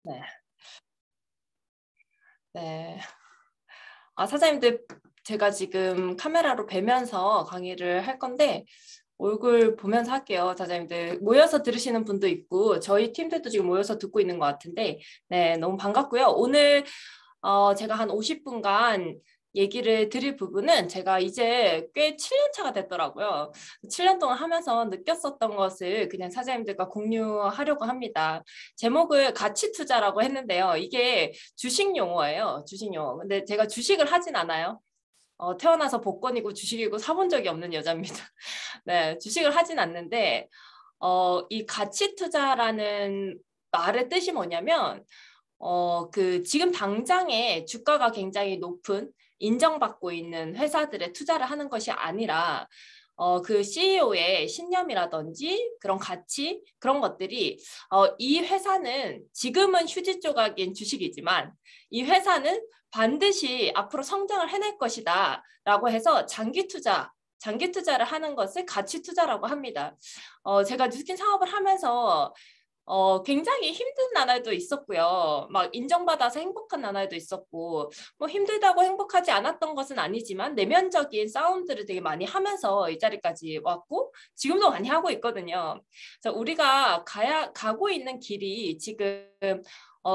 네. 네. 사장님들, 제가 지금 카메라로 뵈면서 강의를 할 건데, 얼굴 보면서 할게요. 사장님들 모여서 들으시는 분도 있고, 저희 팀들도 지금 모여서 듣고 있는 것 같은데, 네, 너무 반갑고요. 오늘 제가 한 50분간 얘기를 드릴 부분은 제가 이제 꽤 7년 차가 됐더라고요. 7년 동안 하면서 느꼈었던 것을 그냥 사장님들과 공유하려고 합니다. 제목을 가치 투자라고 했는데요. 이게 주식 용어예요. 주식 용어. 근데 제가 주식을 하진 않아요. 태어나서 복권이고 주식이고 사본 적이 없는 여자입니다. 네, 주식을 하진 않는데 이 가치 투자라는 말의 뜻이 뭐냐면 지금 당장에 주가가 굉장히 높은 인정받고 있는 회사들에 투자를 하는 것이 아니라 그 CEO의 신념이라든지 그런 가치 그런 것들이 이 회사는 지금은 휴지 조각인 주식이지만 이 회사는 반드시 앞으로 성장을 해낼 것이다 라고 해서 장기 투자를 하는 것을 가치 투자라고 합니다. 제가 뉴스킨 사업을 하면서 굉장히 힘든 나날도 있었고요. 막 인정받아서 행복한 나날도 있었고, 뭐 힘들다고 행복하지 않았던 것은 아니지만 내면적인 싸움들을 되게 많이 하면서 이 자리까지 왔고, 지금도 많이 하고 있거든요. 그래서 우리가 가고 있는 길이 지금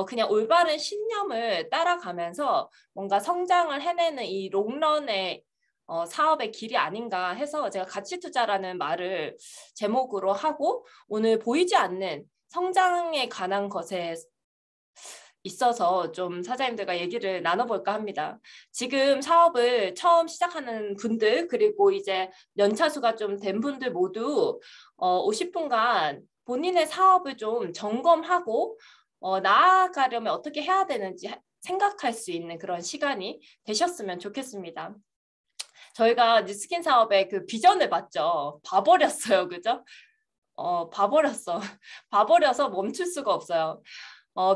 그냥 올바른 신념을 따라가면서 뭔가 성장을 해내는 이 롱런의 사업의 길이 아닌가 해서 제가 가치 투자라는 말을 제목으로 하고 오늘 보이지 않는 성장에 관한 것에 있어서 좀 사장님들과 얘기를 나눠볼까 합니다. 지금 사업을 처음 시작하는 분들 그리고 이제 연차수가 좀 된 분들 모두 50분간 본인의 사업을 좀 점검하고 나아가려면 어떻게 해야 되는지 생각할 수 있는 그런 시간이 되셨으면 좋겠습니다. 저희가 뉴스킨 사업의 그 비전을 봤죠. 봐버렸어요. 그죠? 봐버려서 멈출 수가 없어요.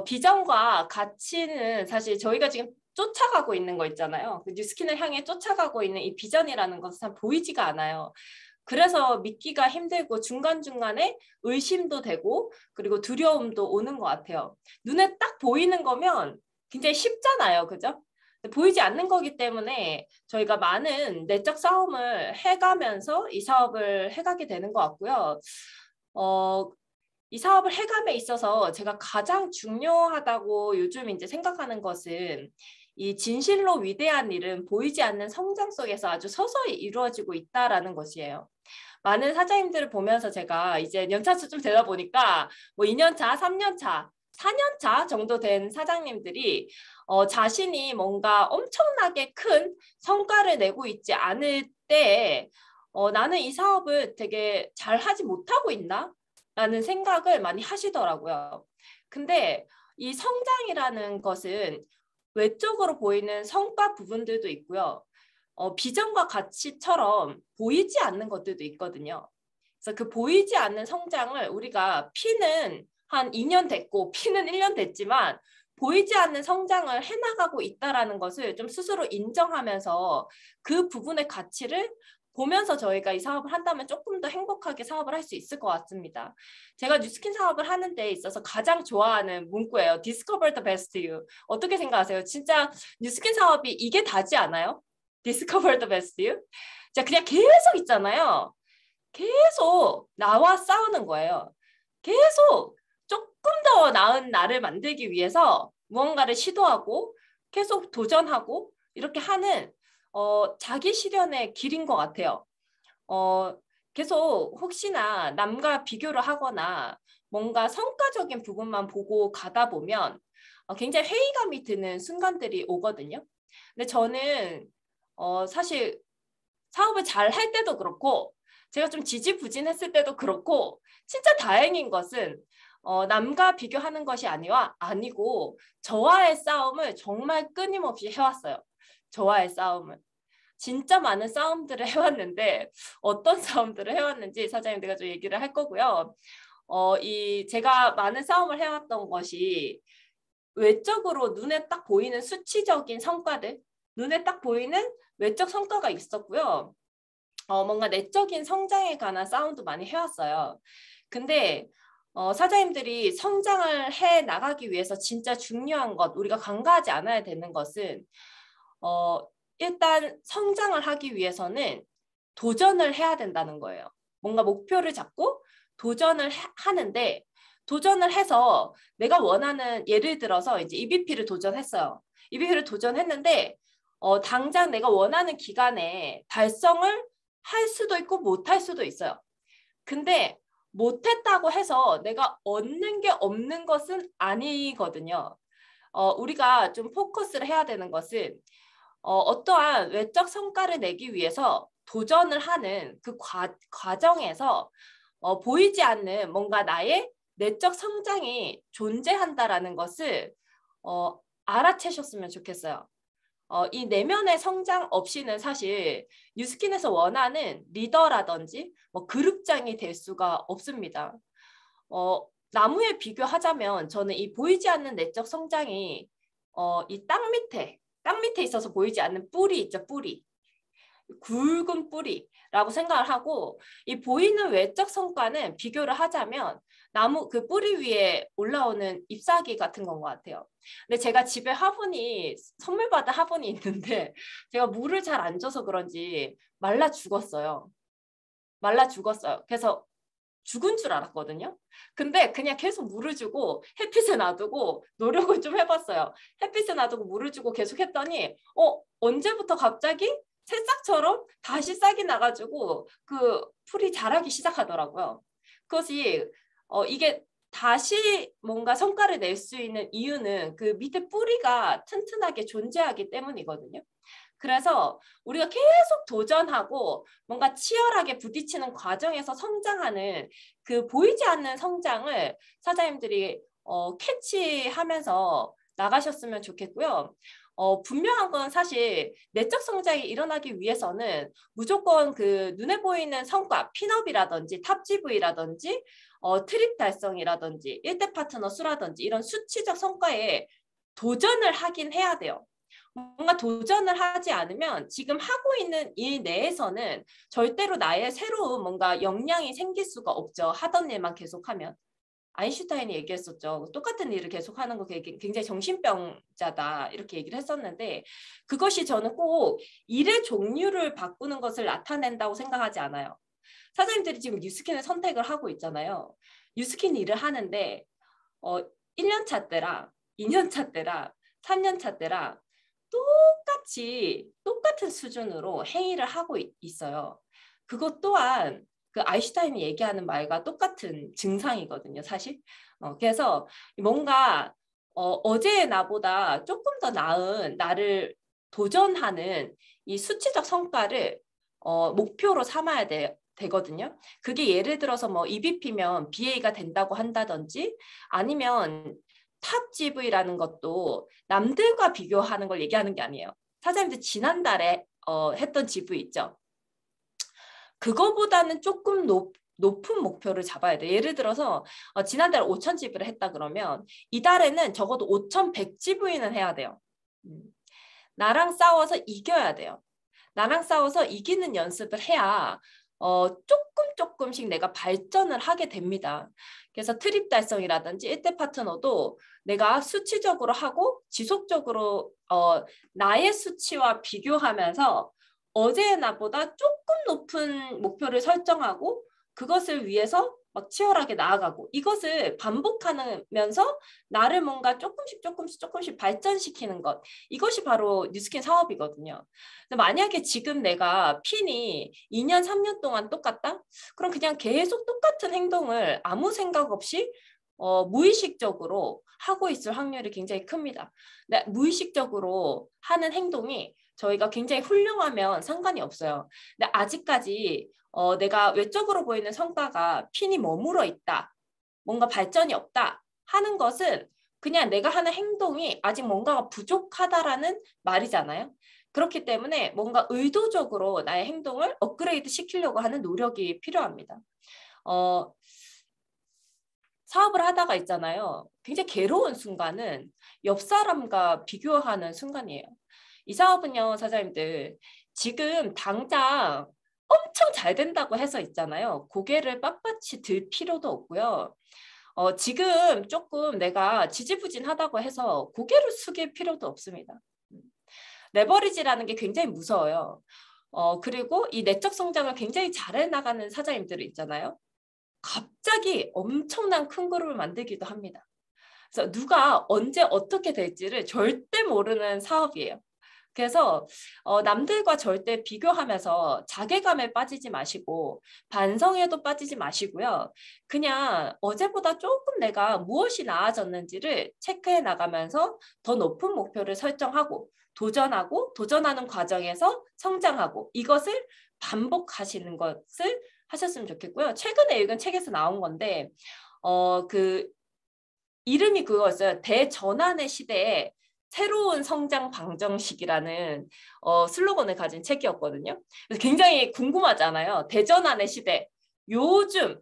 비전과 가치는 사실 저희가 지금 쫓아가고 있는 거 있잖아요. 그 뉴스킨을 향해 쫓아가고 있는 이 비전이라는 것은 보이지가 않아요. 그래서 믿기가 힘들고 중간중간에 의심도 되고 그리고 두려움도 오는 것 같아요. 눈에 딱 보이는 거면 굉장히 쉽잖아요. 그죠? 보이지 않는 거기 때문에 저희가 많은 내적 싸움을 해가면서 이 사업을 해가게 되는 것 같고요. 이 사업을 해감에 있어서 제가 가장 중요하다고 요즘 이제 생각하는 것은 이 진실로 위대한 일은 보이지 않는 성장 속에서 아주 서서히 이루어지고 있다라는 것이에요. 많은 사장님들을 보면서 제가 이제 연차수 좀 되다 보니까 뭐 2년 차, 3년 차, 4년 차 정도 된 사장님들이 자신이 뭔가 엄청나게 큰 성과를 내고 있지 않을 때 나는 이 사업을 되게 잘 하지 못하고 있나? 라는 생각을 많이 하시더라고요. 근데 이 성장이라는 것은 외적으로 보이는 성과 부분들도 있고요. 비전과 가치처럼 보이지 않는 것들도 있거든요. 그래서 그 보이지 않는 성장을 우리가 P는 한 2년 됐고 P는 1년 됐지만 보이지 않는 성장을 해나가고 있다는 것을 좀 스스로 인정하면서 그 부분의 가치를 보면서 저희가 이 사업을 한다면 조금 더 행복하게 사업을 할 수 있을 것 같습니다. 제가 뉴스킨 사업을 하는 데 있어서 가장 좋아하는 문구예요. Discover the best you. 어떻게 생각하세요? 진짜 뉴스킨 사업이 이게 다지 않아요? Discover the best you? 자, 그냥 계속 있잖아요. 계속 나와 싸우는 거예요. 계속 조금 더 나은 나를 만들기 위해서 무언가를 시도하고 계속 도전하고 이렇게 하는 자기 실현의 길인 것 같아요. 계속 혹시나 남과 비교를 하거나 뭔가 성과적인 부분만 보고 가다 보면 굉장히 회의감이 드는 순간들이 오거든요. 근데 저는 사실 사업을 잘 할 때도 그렇고 제가 좀 지지부진했을 때도 그렇고 진짜 다행인 것은 남과 비교하는 것이 아니고 저와의 싸움을 정말 끊임없이 해왔어요. 저와의 싸움을. 진짜 많은 싸움들을 해왔는데 어떤 싸움들을 해왔는지 사장님들과 좀 얘기를 할 거고요. 제가 많은 싸움을 해왔던 것이 외적으로 눈에 딱 보이는 수치적인 성과들, 눈에 딱 보이는 외적 성과가 있었고요. 뭔가 내적인 성장에 관한 싸움도 많이 해왔어요. 근데 사장님들이 성장을 해 나가기 위해서 진짜 중요한 것, 우리가 간과하지 않아야 되는 것은 일단 성장을 하기 위해서는 도전을 해야 된다는 거예요. 뭔가 목표를 잡고 도전을 하는데 도전을 해서 내가 원하는 예를 들어서 이제 EBP를 도전했어요. EBP를 도전했는데 당장 내가 원하는 기간에 달성을 할 수도 있고 못할 수도 있어요. 근데 못했다고 해서 내가 얻는 게 없는 것은 아니거든요. 우리가 좀 포커스를 해야 되는 것은 어떠한 외적 성과를 내기 위해서 도전을 하는 그 과정에서 보이지 않는 뭔가 나의 내적 성장이 존재한다라는 것을 알아채셨으면 좋겠어요. 이 내면의 성장 없이는 사실 뉴스킨에서 원하는 리더라든지 뭐 그룹장이 될 수가 없습니다. 나무에 비교하자면 저는 이 보이지 않는 내적 성장이 이 땅 밑에 있어서 보이지 않는 뿌리 있죠, 뿌리. 굵은 뿌리라고 생각을 하고 이 보이는 외적 성과는 비교를 하자면 나무 그 뿌리 위에 올라오는 잎사귀 같은 건 것 같아요. 근데 제가 집에 화분이 선물 받은 화분이 있는데 제가 물을 잘 안 줘서 그런지 말라 죽었어요. 말라 죽었어요. 그래서 죽은 줄 알았거든요. 근데 그냥 계속 물을 주고 햇빛에 놔두고 노력을 좀 해봤어요. 햇빛에 놔두고 물을 주고 계속 했더니 언제부터 갑자기 새싹처럼 다시 싹이 나가지고 그 풀이 자라기 시작하더라고요. 그것이 이게 다시 뭔가 성과를 낼 수 있는 이유는 그 밑에 뿌리가 튼튼하게 존재하기 때문이거든요. 그래서 우리가 계속 도전하고 뭔가 치열하게 부딪히는 과정에서 성장하는 그 보이지 않는 성장을 사장님들이 캐치하면서 나가셨으면 좋겠고요. 분명한 건 사실 내적 성장이 일어나기 위해서는 무조건 그 눈에 보이는 성과, 핀업이라든지 탑GV라든지 트립 달성이라든지 1대 파트너 수라든지 이런 수치적 성과에 도전을 하긴 해야 돼요. 뭔가 도전을 하지 않으면 지금 하고 있는 일 내에서는 절대로 나의 새로운 뭔가 역량이 생길 수가 없죠. 하던 일만 계속하면. 아인슈타인이 얘기했었죠. 똑같은 일을 계속하는 거 굉장히 정신병자다 이렇게 얘기를 했었는데 그것이 저는 꼭 일의 종류를 바꾸는 것을 나타낸다고 생각하지 않아요. 사장님들이 지금 뉴스킨을 선택을 하고 있잖아요. 뉴스킨 일을 하는데 1년 차 때랑 2년 차 때랑 3년 차 때랑 똑같은 수준으로 행위를 하고 있어요. 그것 또한 그 아인슈타인이 얘기하는 말과 똑같은 증상이거든요, 사실. 그래서 뭔가 어제의 나보다 조금 더 나은 나를 도전하는 이 수치적 성과를 목표로 삼아야 되거든요. 그게 예를 들어서 뭐 EBP면 BA가 된다고 한다든지 아니면 탑 GV라는 것도 남들과 비교하는 걸 얘기하는 게 아니에요. 사장님들 지난달에 했던 GV 있죠. 그거보다는 조금 높은 목표를 잡아야 돼. 예를 들어서 지난달에 5,000 GV를 했다 그러면 이달에는 적어도 5,100 GV는 해야 돼요. 나랑 싸워서 이겨야 돼요. 나랑 싸워서 이기는 연습을 해야 조금씩 내가 발전을 하게 됩니다. 그래서 트립 달성이라든지 1대 파트너도 내가 수치적으로 하고 지속적으로 나의 수치와 비교하면서 어제의 나보다 조금 높은 목표를 설정하고 그것을 위해서 막 치열하게 나아가고 이것을 반복하면서 나를 뭔가 조금씩 발전시키는 것 이것이 바로 뉴스킨 사업이거든요. 만약에 지금 내가 핀이 2년, 3년 동안 똑같다? 그럼 그냥 계속 똑같은 행동을 아무 생각 없이 무의식적으로 하고 있을 확률이 굉장히 큽니다. 근데 무의식적으로 하는 행동이 저희가 굉장히 훌륭하면 상관이 없어요. 근데 아직까지 내가 외적으로 보이는 성과가 핀이 머물러 있다. 뭔가 발전이 없다 하는 것은 그냥 내가 하는 행동이 아직 뭔가가 부족하다라는 말이잖아요. 그렇기 때문에 뭔가 의도적으로 나의 행동을 업그레이드 시키려고 하는 노력이 필요합니다. 사업을 하다가 있잖아요. 굉장히 괴로운 순간은 옆 사람과 비교하는 순간이에요. 이 사업은요, 사장님들, 지금 당장 엄청 잘 된다고 해서 있잖아요. 고개를 빳빳이 들 필요도 없고요. 지금 조금 내가 지지부진하다고 해서 고개를 숙일 필요도 없습니다. 레버리지라는 게 굉장히 무서워요. 그리고 이 내적 성장을 굉장히 잘해 나가는 사장님들이 있잖아요. 갑자기 엄청난 큰 그룹을 만들기도 합니다. 그래서 누가 언제 어떻게 될지를 절대 모르는 사업이에요. 그래서 남들과 절대 비교하면서 자괴감에 빠지지 마시고 반성에도 빠지지 마시고요. 그냥 어제보다 조금 내가 무엇이 나아졌는지를 체크해 나가면서 더 높은 목표를 설정하고 도전하고 도전하는 과정에서 성장하고 이것을 반복하시는 것을 하셨으면 좋겠고요. 최근에 읽은 책에서 나온 건데 그 이름이 그거였어요. 대전환의 시대에 새로운 성장 방정식이라는 슬로건을 가진 책이었거든요. 그래서 굉장히 궁금하잖아요. 대전환의 시대. 요즘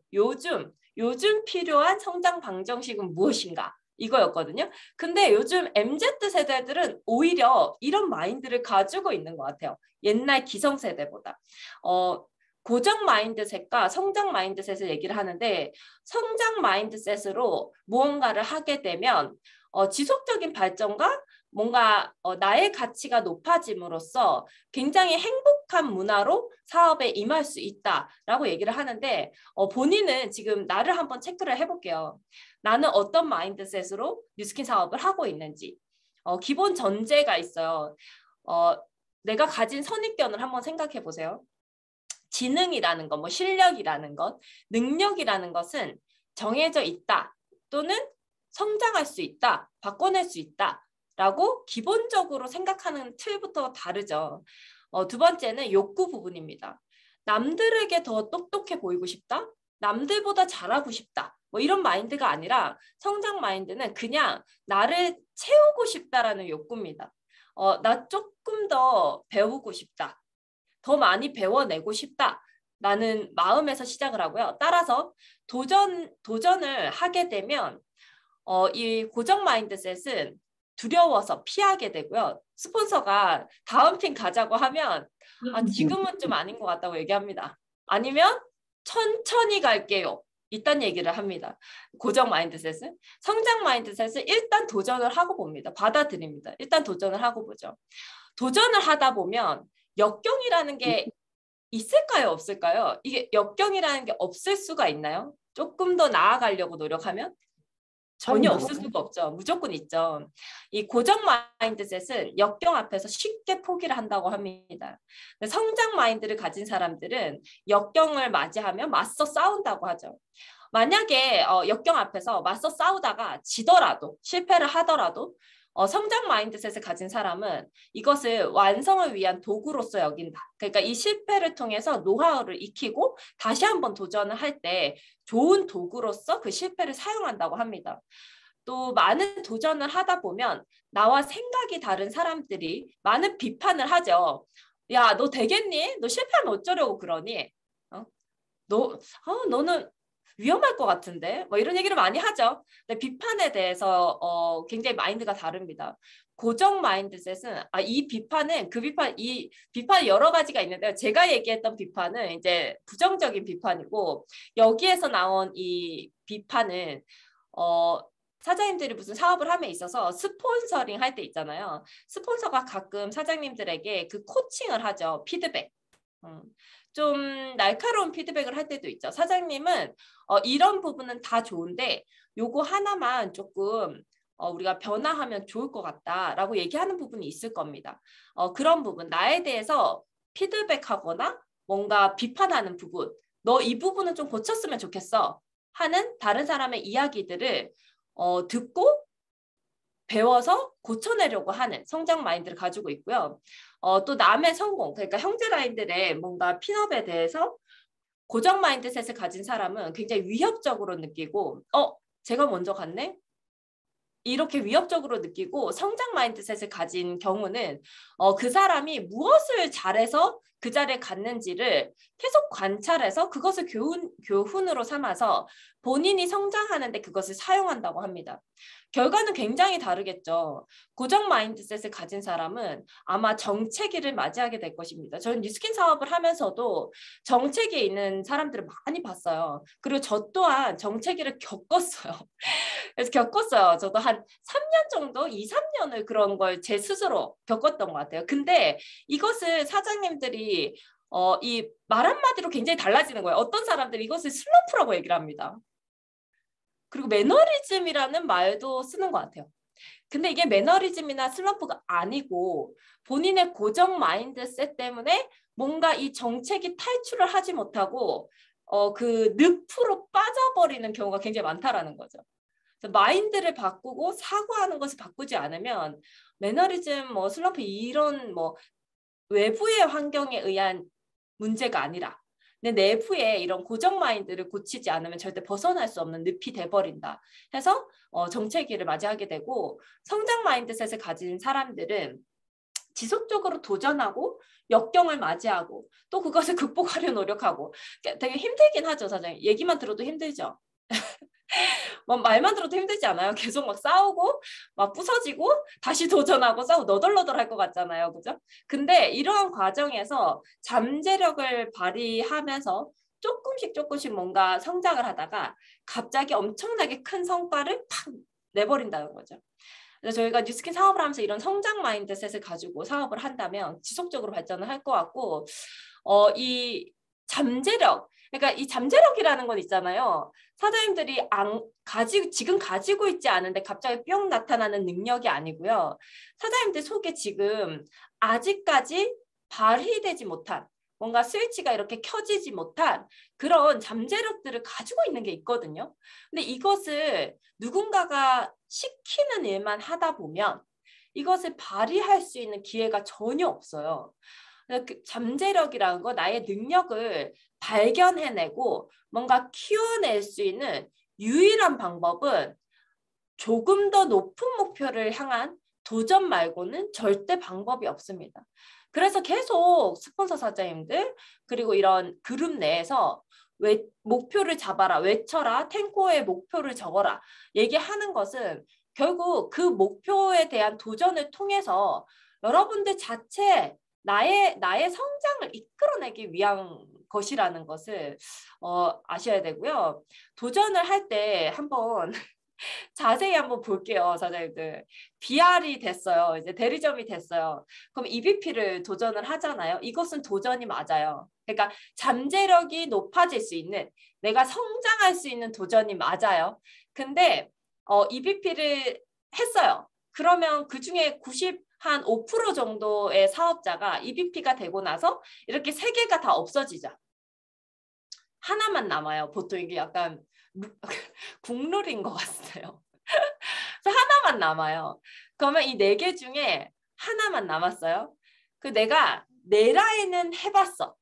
필요한 성장 방정식은 무엇인가? 이거였거든요. 근데 요즘 MZ 세대들은 오히려 이런 마인드를 가지고 있는 것 같아요. 옛날 기성세대보다. 고정 마인드셋과 성장 마인드셋을 얘기를 하는데 성장 마인드셋으로 무언가를 하게 되면 지속적인 발전과 뭔가 나의 가치가 높아짐으로써 굉장히 행복한 문화로 사업에 임할 수 있다라고 얘기를 하는데 본인은 지금 나를 한번 체크를 해볼게요. 나는 어떤 마인드셋으로 뉴스킨 사업을 하고 있는지 기본 전제가 있어요. 내가 가진 선입견을 한번 생각해 보세요. 지능이라는 것, 뭐 실력이라는 것, 능력이라는 것은 정해져 있다 또는 성장할 수 있다, 바꿔낼 수 있다라고 기본적으로 생각하는 틀부터 다르죠. 두 번째는 욕구 부분입니다. 남들에게 더 똑똑해 보이고 싶다, 남들보다 잘하고 싶다, 뭐 이런 마인드가 아니라 성장 마인드는 그냥 나를 채우고 싶다라는 욕구입니다. 나 조금 더 배우고 싶다. 더 많이 배워내고 싶다라는 마음에서 시작을 하고요. 따라서 도전을 하게 되면 이 고정 마인드셋은 두려워서 피하게 되고요. 스폰서가 다음 팀 가자고 하면 지금은 좀 아닌 것 같다고 얘기합니다. 아니면 천천히 갈게요. 이딴 얘기를 합니다. 고정 마인드셋은. 성장 마인드셋은 일단 도전을 하고 봅니다. 받아들입니다. 일단 도전을 하고 보죠. 도전을 하다 보면 역경이라는 게 있을까요? 없을까요? 이게 역경이라는 게 없을 수가 있나요? 조금 더 나아가려고 노력하면? 전혀 없을 수가 없죠. 무조건 있죠. 이 고정 마인드셋은 역경 앞에서 쉽게 포기를 한다고 합니다. 성장 마인드를 가진 사람들은 역경을 맞이하면 맞서 싸운다고 하죠. 만약에 역경 앞에서 맞서 싸우다가 지더라도 실패를 하더라도 성장 마인드셋을 가진 사람은 이것을 완성을 위한 도구로서 여긴다. 그러니까 이 실패를 통해서 노하우를 익히고 다시 한번 도전을 할 때 좋은 도구로서 그 실패를 사용한다고 합니다. 또 많은 도전을 하다 보면 나와 생각이 다른 사람들이 많은 비판을 하죠. 야, 너 되겠니? 너 실패하면 어쩌려고 그러니? 너는 위험할 것 같은데 뭐 이런 얘기를 많이 하죠. 근데 비판에 대해서 굉장히 마인드가 다릅니다. 고정 마인드셋은 이 비판이 여러 가지가 있는데요. 제가 얘기했던 비판은 이제 부정적인 비판이고 여기에서 나온 이 비판은 사장님들이 무슨 사업을 함에 있어서 스폰서링 할 때 있잖아요. 스폰서가 가끔 사장님들에게 그 코칭을 하죠. 피드백. 좀 날카로운 피드백을 할 때도 있죠. 사장님은 이런 부분은 다 좋은데 요거 하나만 조금 우리가 변화하면 좋을 것 같다라고 얘기하는 부분이 있을 겁니다. 그런 부분, 나에 대해서 피드백하거나 뭔가 비판하는 부분, 너 이 부분은 좀 고쳤으면 좋겠어 하는 다른 사람의 이야기들을 듣고 배워서 고쳐내려고 하는 성장 마인드를 가지고 있고요. 또 남의 성공, 그러니까 형제 라인들의 뭔가 핀업에 대해서 고정 마인드셋을 가진 사람은 굉장히 위협적으로 느끼고 제가 먼저 갔네? 이렇게 위협적으로 느끼고 성장 마인드셋을 가진 경우는 그 사람이 무엇을 잘해서 그 자리에 갔는지를 계속 관찰해서 그것을 교훈으로 삼아서 본인이 성장하는데 그것을 사용한다고 합니다. 결과는 굉장히 다르겠죠. 고정 마인드셋을 가진 사람은 아마 정체기를 맞이하게 될 것입니다. 저는 뉴스킨 사업을 하면서도 정체기에 있는 사람들을 많이 봤어요. 그리고 저 또한 정체기를 겪었어요. 그래서 겪었어요. 저도 한 3년 정도, 2, 3년을 그런 걸 제 스스로 겪었던 것 같아요. 근데 이것을 사장님들이 이 말 한마디로 굉장히 달라지는 거예요. 어떤 사람들이 이것을 슬럼프라고 얘기를 합니다. 그리고 매너리즘이라는 말도 쓰는 것 같아요. 근데 이게 매너리즘이나 슬럼프가 아니고 본인의 고정 마인드셋 때문에 뭔가 이 정책이 탈출을 하지 못하고 그 늪으로 빠져버리는 경우가 굉장히 많다라는 거죠. 마인드를 바꾸고 사고하는 것을 바꾸지 않으면 매너리즘, 슬럼프 이런 외부의 환경에 의한 문제가 아니라 내 내부의 이런 고정 마인드를 고치지 않으면 절대 벗어날 수 없는 늪이 돼버린다. 해서 정체기를 맞이하게 되고 성장 마인드셋을 가진 사람들은 지속적으로 도전하고 역경을 맞이하고 또 그것을 극복하려 노력하고 되게 힘들긴 하죠, 사장님. 얘기만 들어도 힘들죠. 말만 들어도 힘들지 않아요? 계속 막 싸우고 막 부서지고 다시 도전하고 싸우고 너덜너덜할 것 같잖아요. 그죠? 근데 이러한 과정에서 잠재력을 발휘하면서 조금씩 뭔가 성장을 하다가 갑자기 엄청나게 큰 성과를 팍 내버린다는 거죠. 그래서 저희가 뉴스킨 사업을 하면서 이런 성장 마인드셋을 가지고 사업을 한다면 지속적으로 발전을 할 것 같고 이 잠재력, 그러니까 이 잠재력이라는 건 있잖아요. 사장님들이 지금 가지고 있지 않은데 갑자기 뿅 나타나는 능력이 아니고요. 사장님들 속에 지금 아직까지 발휘되지 못한 뭔가 스위치가 이렇게 켜지지 못한 그런 잠재력들을 가지고 있는 게 있거든요. 근데 이것을 누군가가 시키는 일만 하다 보면 이것을 발휘할 수 있는 기회가 전혀 없어요. 그 잠재력이라는 거, 나의 능력을 발견해내고 뭔가 키워낼 수 있는 유일한 방법은 조금 더 높은 목표를 향한 도전 말고는 절대 방법이 없습니다. 그래서 계속 스폰서 사장님들 그리고 이런 그룹 내에서 목표를 잡아라, 외쳐라, 탱고의 목표를 적어라 얘기하는 것은 결국 그 목표에 대한 도전을 통해서 여러분들 자체 나의 성장을 이끌어내기 위한 것이라는 것을 아셔야 되고요. 도전을 할 때 한번 자세히 한번 볼게요, 사장님들. BR이 됐어요. 이제 대리점이 됐어요. 그럼 EBP를 도전을 하잖아요. 이것은 도전이 맞아요. 그러니까 잠재력이 높아질 수 있는, 내가 성장할 수 있는 도전이 맞아요. 근데 EBP를 했어요. 그러면 그중에 5% 정도의 사업자가 EBP가 되고 나서 이렇게 3개가 다 없어지죠. 하나만 남아요. 보통 이게 약간 국룰인 것 같아요. 그래서 하나만 남아요. 그러면 이 4개 중에 하나만 남았어요. 내가 내 라인은 해봤어.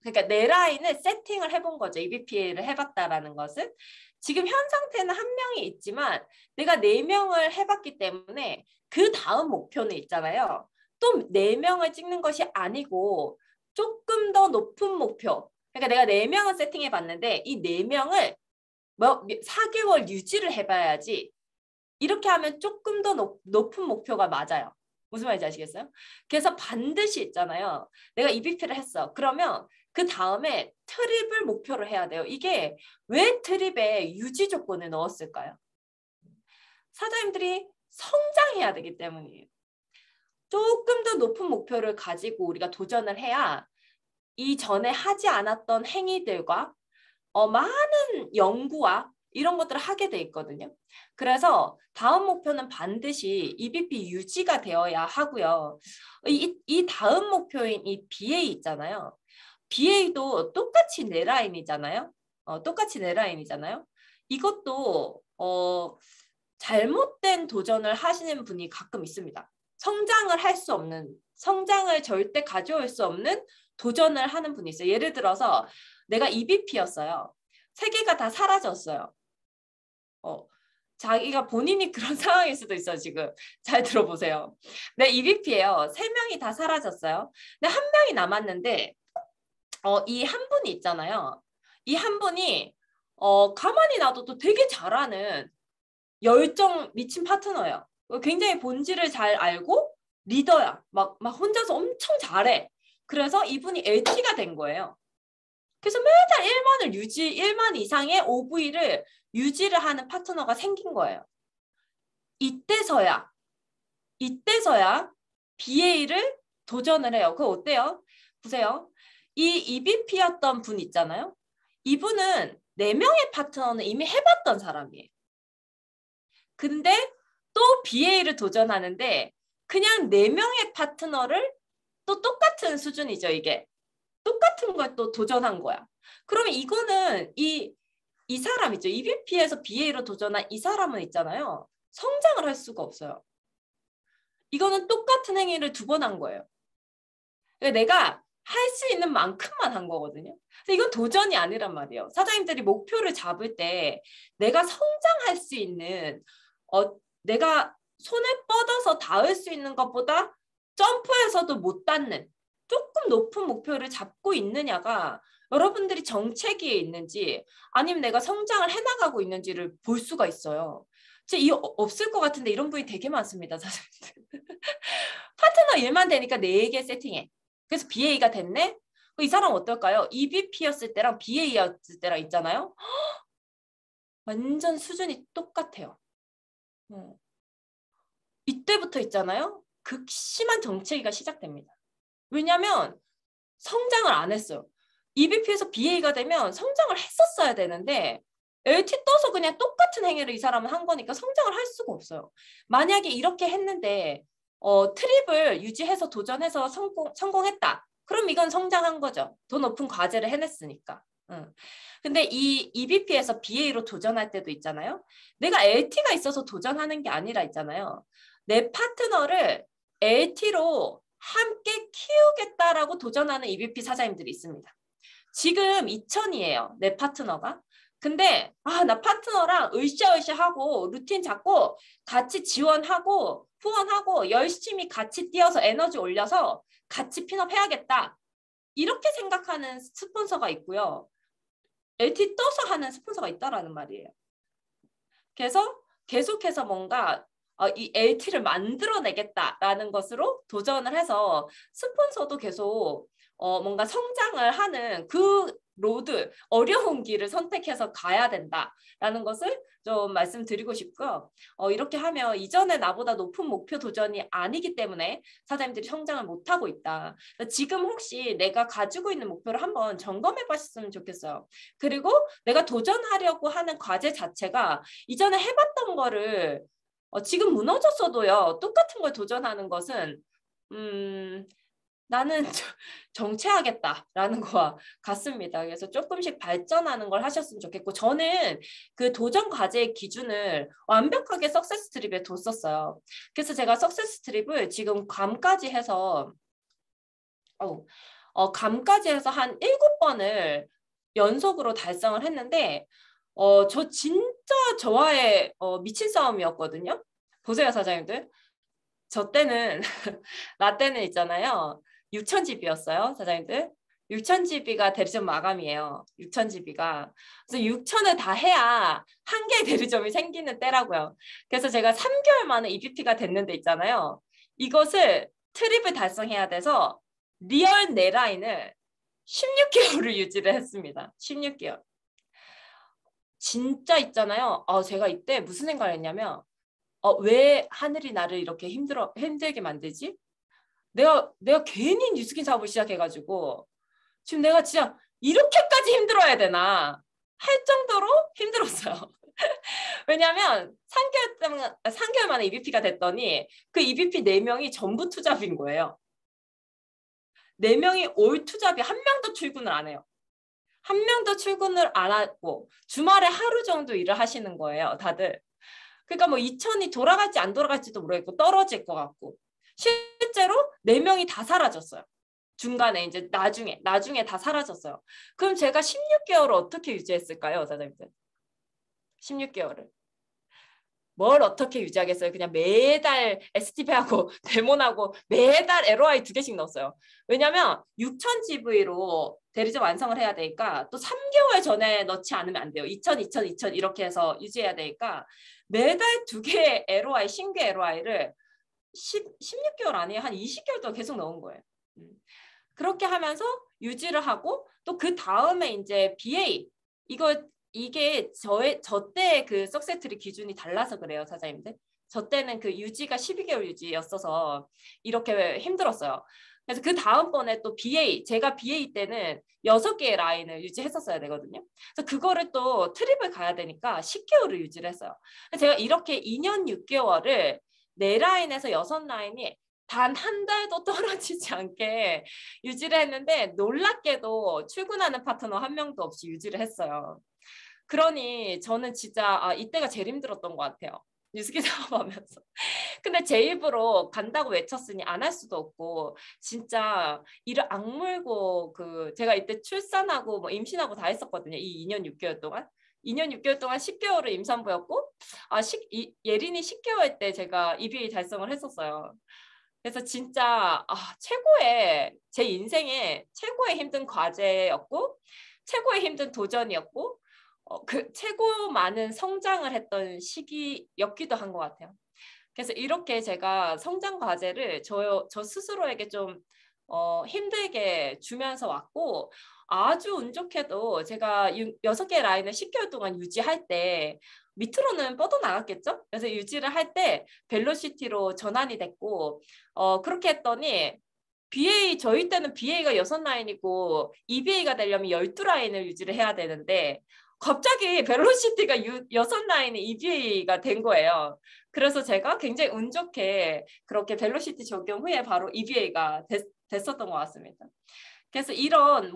그러니까 내 라인을 세팅을 해본 거죠. EBP를 해봤다라는 것은. 지금 현 상태는 1명이 있지만 내가 4명을 해봤기 때문에 그 다음 목표는 있잖아요. 또 4명을 찍는 것이 아니고 조금 더 높은 목표. 그러니까 내가 4명을 세팅해봤는데 이 4명을 4개월 유지를 해봐야지. 이렇게 하면 조금 더 높은 목표가 맞아요. 무슨 말인지 아시겠어요? 그래서 반드시 있잖아요. 내가 EBP를 했어. 그러면 그 다음에 트립을 목표로 해야 돼요. 이게 왜 트립에 유지 조건을 넣었을까요? 사장님들이 성장해야 되기 때문이에요. 조금 더 높은 목표를 가지고 우리가 도전을 해야 이전에 하지 않았던 행위들과 많은 연구와 이런 것들을 하게 돼 있거든요. 그래서 다음 목표는 반드시 EBP 유지가 되어야 하고요. 이 다음 목표인 이 BA 있잖아요. BA도 똑같이 내 라인이잖아요. 똑같이 내 라인이잖아요. 이것도 잘못된 도전을 하시는 분이 가끔 있습니다. 성장을 절대 가져올 수 없는 도전을 하는 분이 있어요. 예를 들어서 내가 EBP였어요. 3개가 다 사라졌어요. 자기가 본인이 그런 상황일 수도 있어요. 지금 잘 들어보세요. 네, EBP예요. 3명이 다 사라졌어요. 근데 1명이 남았는데 이 한 분이 있잖아요. 이 한 분이 가만히 놔둬도 되게 잘하는 열정 미친 파트너예요. 굉장히 본질을 잘 알고 리더야. 막 혼자서 엄청 잘해. 그래서 이분이 LT가 된 거예요. 그래서 매달 1만 이상의 OV를 유지를 하는 파트너가 생긴 거예요. 이때서야 BA를 도전을 해요. 그거 어때요? 보세요. 이 EVP였던 분 있잖아요. 이분은 4명의 파트너는 이미 해봤던 사람이에요. 근데 또 BA를 도전하는데 그냥 4명의 파트너를 또 똑같은 수준이죠, 이게. 똑같은 걸 또 도전한 거야. 그러면 이거는 이 사람 있죠. EVP에서 BA로 도전한 이 사람은 있잖아요. 성장을 할 수가 없어요. 이거는 똑같은 행위를 2번 한 거예요. 그러니까 내가 할 수 있는 만큼만 한 거거든요. 근데 이건 도전이 아니란 말이에요. 사장님들이 목표를 잡을 때 내가 성장할 수 있는 내가 손을 뻗어서 닿을 수 있는 것보다 점프해서도 못 닿는 조금 높은 목표를 잡고 있느냐가 여러분들이 정체기에 있는지 아니면 내가 성장을 해나가고 있는지를 볼 수가 있어요. 없을 것 같은데 이런 분이 되게 많습니다. 사장님들. 파트너 일만 되니까 4개 세팅해. 그래서 BA가 됐네? 이 사람 어떨까요? EVP였을 때랑 BA였을 때랑 있잖아요. 완전 수준이 똑같아요. 이때부터 있잖아요. 극심한 정체기가 시작됩니다. 왜냐하면 성장을 안 했어요. EVP에서 BA가 되면 성장을 했었어야 되는데 LT 떠서 그냥 똑같은 행위를 이 사람은 한 거니까 성장을 할 수가 없어요. 만약에 이렇게 했는데 트립을 유지해서 도전해서 성공했다. 그럼 이건 성장한 거죠. 더 높은 과제를 해냈으니까. 근데 이 EVP에서 BA로 도전할 때도 있잖아요. 내가 LT가 있어서 도전하는 게 아니라 있잖아요. 내 파트너를 LT로 함께 키우겠다라고 도전하는 EVP 사장님들이 있습니다. 지금 2000이에요. 내 파트너가. 근데 나 파트너랑 으쌰으쌰하고 루틴 잡고 같이 지원하고 후원하고 열심히 같이 뛰어서 에너지 올려서 같이 핀업 해야겠다. 이렇게 생각하는 스폰서가 있고요. LT 떠서 하는 스폰서가 있다라는 말이에요. 그래서 계속해서 뭔가 이 LT를 만들어내겠다라는 것으로 도전을 해서 스폰서도 계속 뭔가 성장을 하는 그 로드, 어려운 길을 선택해서 가야 된다라는 것을 좀 말씀드리고 싶고요. 이렇게 하면 이전에 나보다 높은 목표 도전이 아니기 때문에 사장님들이 성장을 못하고 있다. 지금 혹시 내가 가지고 있는 목표를 한번 점검해 봤으면 좋겠어요. 그리고 내가 도전하려고 하는 과제 자체가 이전에 해봤던 거를 지금 무너졌어도요. 똑같은 걸 도전하는 것은 나는 정체하겠다라는 거와 같습니다. 그래서 조금씩 발전하는 걸 하셨으면 좋겠고 저는 그 도전 과제의 기준을 완벽하게 석세스 트립에 뒀었어요. 그래서 제가 석세스 트립을 지금 감까지 해서 감까지 해서 한 7번을 연속으로 달성을 했는데 저 진짜 저와의 미친 싸움이었거든요. 보세요, 사장님들. 저 때는 나 때는 있잖아요. 6,000GB였어요, 사장님들. 6,000GB가 대리점 마감이에요. 6,000GB가. 그래서 6,000을 다 해야 한 개의 대리점이 생기는 때라고요. 그래서 제가 3개월 만에 EVP가 됐는데 있잖아요. 이것을 트립을 달성해야 돼서 리얼 내라인을 16개월을 유지를 했습니다. 16개월. 진짜 있잖아요. 제가 이때 무슨 생각을 했냐면 왜 하늘이 나를 이렇게 힘들게 만들지? 내가 괜히 뉴스킨 사업을 시작해가지고 지금 내가 진짜 이렇게까지 힘들어야 되나 할 정도로 힘들었어요. 왜냐하면 3개월 만에 EVP가 됐더니 그 EVP 4명이 전부 투잡인 거예요. 4명이 올 투잡이 한 명도 출근을 안 해요. 한 명도 출근을 안 하고 주말에 하루 정도 일을 하시는 거예요, 다들. 그러니까 뭐 2,000이 돌아갈지 안 돌아갈지도 모르겠고 떨어질 것 같고 실제로 4명이 다 사라졌어요. 중간에 이제 나중에 다 사라졌어요. 그럼 제가 16개월을 어떻게 유지했을까요, 사장님들? 16개월을. 뭘 어떻게 유지하겠어요? 그냥 매달 STP하고 데모나고 매달 LOI 2개씩 넣었어요. 왜냐면 6000GV로 대리점 완성을 해야 되니까 또 3개월 전에 넣지 않으면 안 돼요. 2000, 2000, 2000 이렇게 해서 유지해야 되니까 매달 2개의 LOI, 신규 LOI를 16개월 아니에요. 한 20개월 동안 계속 넣은 거예요. 그렇게 하면서 유지를 하고 또 그 다음에 이제 BA 이게 저 때의 그 석세트리 기준이 달라서 그래요, 사장님들. 저 때는 그 유지가 12개월 유지였어서 이렇게 힘들었어요. 그래서 그 다음번에 또 BA, 제가 BA 때는 6개의 라인을 유지했었어야 되거든요. 그래서 그거를 또 트립을 가야 되니까 10개월을 유지를 했어요. 제가 이렇게 2년 6개월을 4라인에서 6라인이 단 한 달도 떨어지지 않게 유지를 했는데 놀랍게도 출근하는 파트너 한 명도 없이 유지를 했어요. 그러니 저는 진짜 이때가 제일 힘들었던 것 같아요. 뉴스기 작업하면서. 근데 제 입으로 간다고 외쳤으니 안 할 수도 없고 진짜 이를 악물고 제가 이때 출산하고 뭐 임신하고 다 했었거든요. 이 2년 6개월 동안. 2년 6개월 동안 10개월을 임산부였고 예린이 10개월 때 제가 EBA 달성을 했었어요. 그래서 진짜 최고의 제 인생의 최고의 힘든 과제였고 최고의 힘든 도전이었고 그 최고 많은 성장을 했던 시기였기도 한 것 같아요. 그래서 이렇게 제가 성장 과제를 저 스스로에게 좀 힘들게 주면서 왔고 아주 운 좋게도 제가 6개 라인을 10개월 동안 유지할 때 밑으로는 뻗어나갔겠죠? 그래서 유지를 할 때 벨로시티로 전환이 됐고 그렇게 했더니 저희 때는 BA가 6라인이고 EBA가 되려면 12라인을 유지를 해야 되는데 갑자기 벨로시티가 6라인의 EBA가 된 거예요. 그래서 제가 굉장히 운 좋게 그렇게 벨로시티 적용 후에 바로 EBA가 됐었던 것 같습니다. 그래서 이런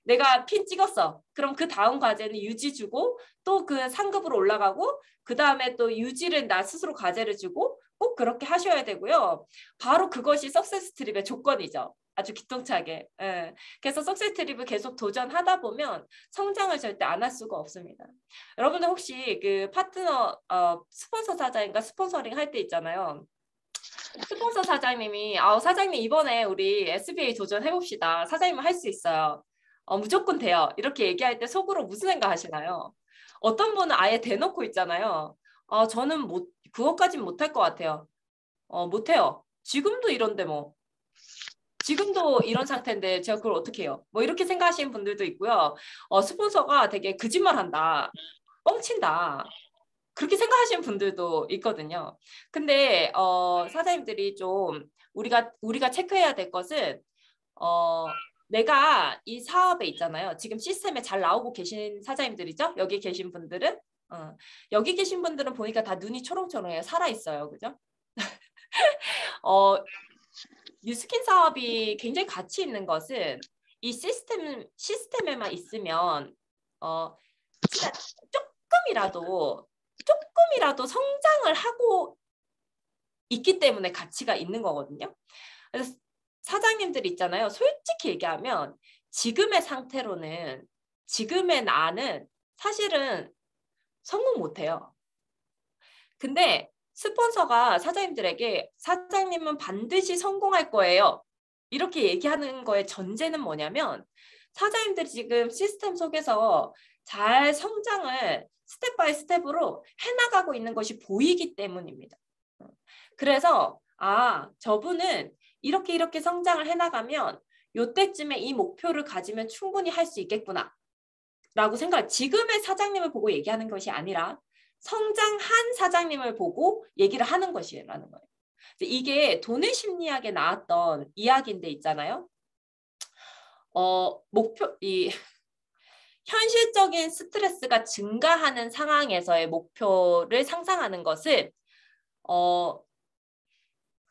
내가 핀 찍었어. 그럼 그 다음 과제는 유지 주고 또 그 상급으로 올라가고 그 다음에 또 유지를 나 스스로 과제를 주고 꼭 그렇게 하셔야 되고요. 바로 그것이 석세스 트립의 조건이죠. 아주 기똥차게. 예. 그래서 석세스 트립을 계속 도전하다 보면 성장을 절대 안 할 수가 없습니다. 여러분들 혹시 그 파트너 스폰서 사장인가 스폰서링 할 때 있잖아요. 스폰서 사장님이 사장님 이번에 우리 SBA 도전해봅시다. 사장님은 할 수 있어요. 무조건 돼요. 이렇게 얘기할 때 속으로 무슨 생각 하시나요? 어떤 분은 아예 대놓고 있잖아요. 저는 그것까진 못할 것 같아요. 못해요. 지금도 이런데 뭐. 지금도 이런 상태인데 제가 그걸 어떻게 해요? 뭐 이렇게 생각하시는 분들도 있고요. 스폰서가 되게 거짓말한다. 뻥친다. 그렇게 생각하시는 분들도 있거든요. 근데 사장님들이 좀 우리가 체크해야 될 것은 내가 이 사업에 있잖아요. 지금 시스템에 잘 나오고 계신 사장님들이죠. 여기 계신 분들은 여기 계신 분들은 보니까 다 눈이 초롱초롱해요. 살아 있어요, 그죠? 뉴스킨 사업이 굉장히 가치 있는 것은 이 시스템에만 있으면 진짜 조금이라도 성장을 하고 있기 때문에 가치가 있는 거거든요. 그래서 사장님들 있잖아요. 솔직히 얘기하면 지금의 상태로는 지금의 나는 사실은 성공 못해요. 근데 스폰서가 사장님들에게 사장님은 반드시 성공할 거예요. 이렇게 얘기하는 거의 전제는 뭐냐면 사장님들이 지금 시스템 속에서 잘 성장을 스텝 바이 스텝으로 해나가고 있는 것이 보이기 때문입니다. 그래서 저분은 이렇게 성장을 해나가면 요때쯤에 이 목표를 가지면 충분히 할 수 있겠구나 라고 지금의 사장님을 보고 얘기하는 것이 아니라 성장한 사장님을 보고 얘기를 하는 것이라는 거예요. 이게 돈의 심리학에 나왔던 이야기인데 있잖아요. 현실적인 스트레스가 증가하는 상황에서의 목표를 상상하는 것은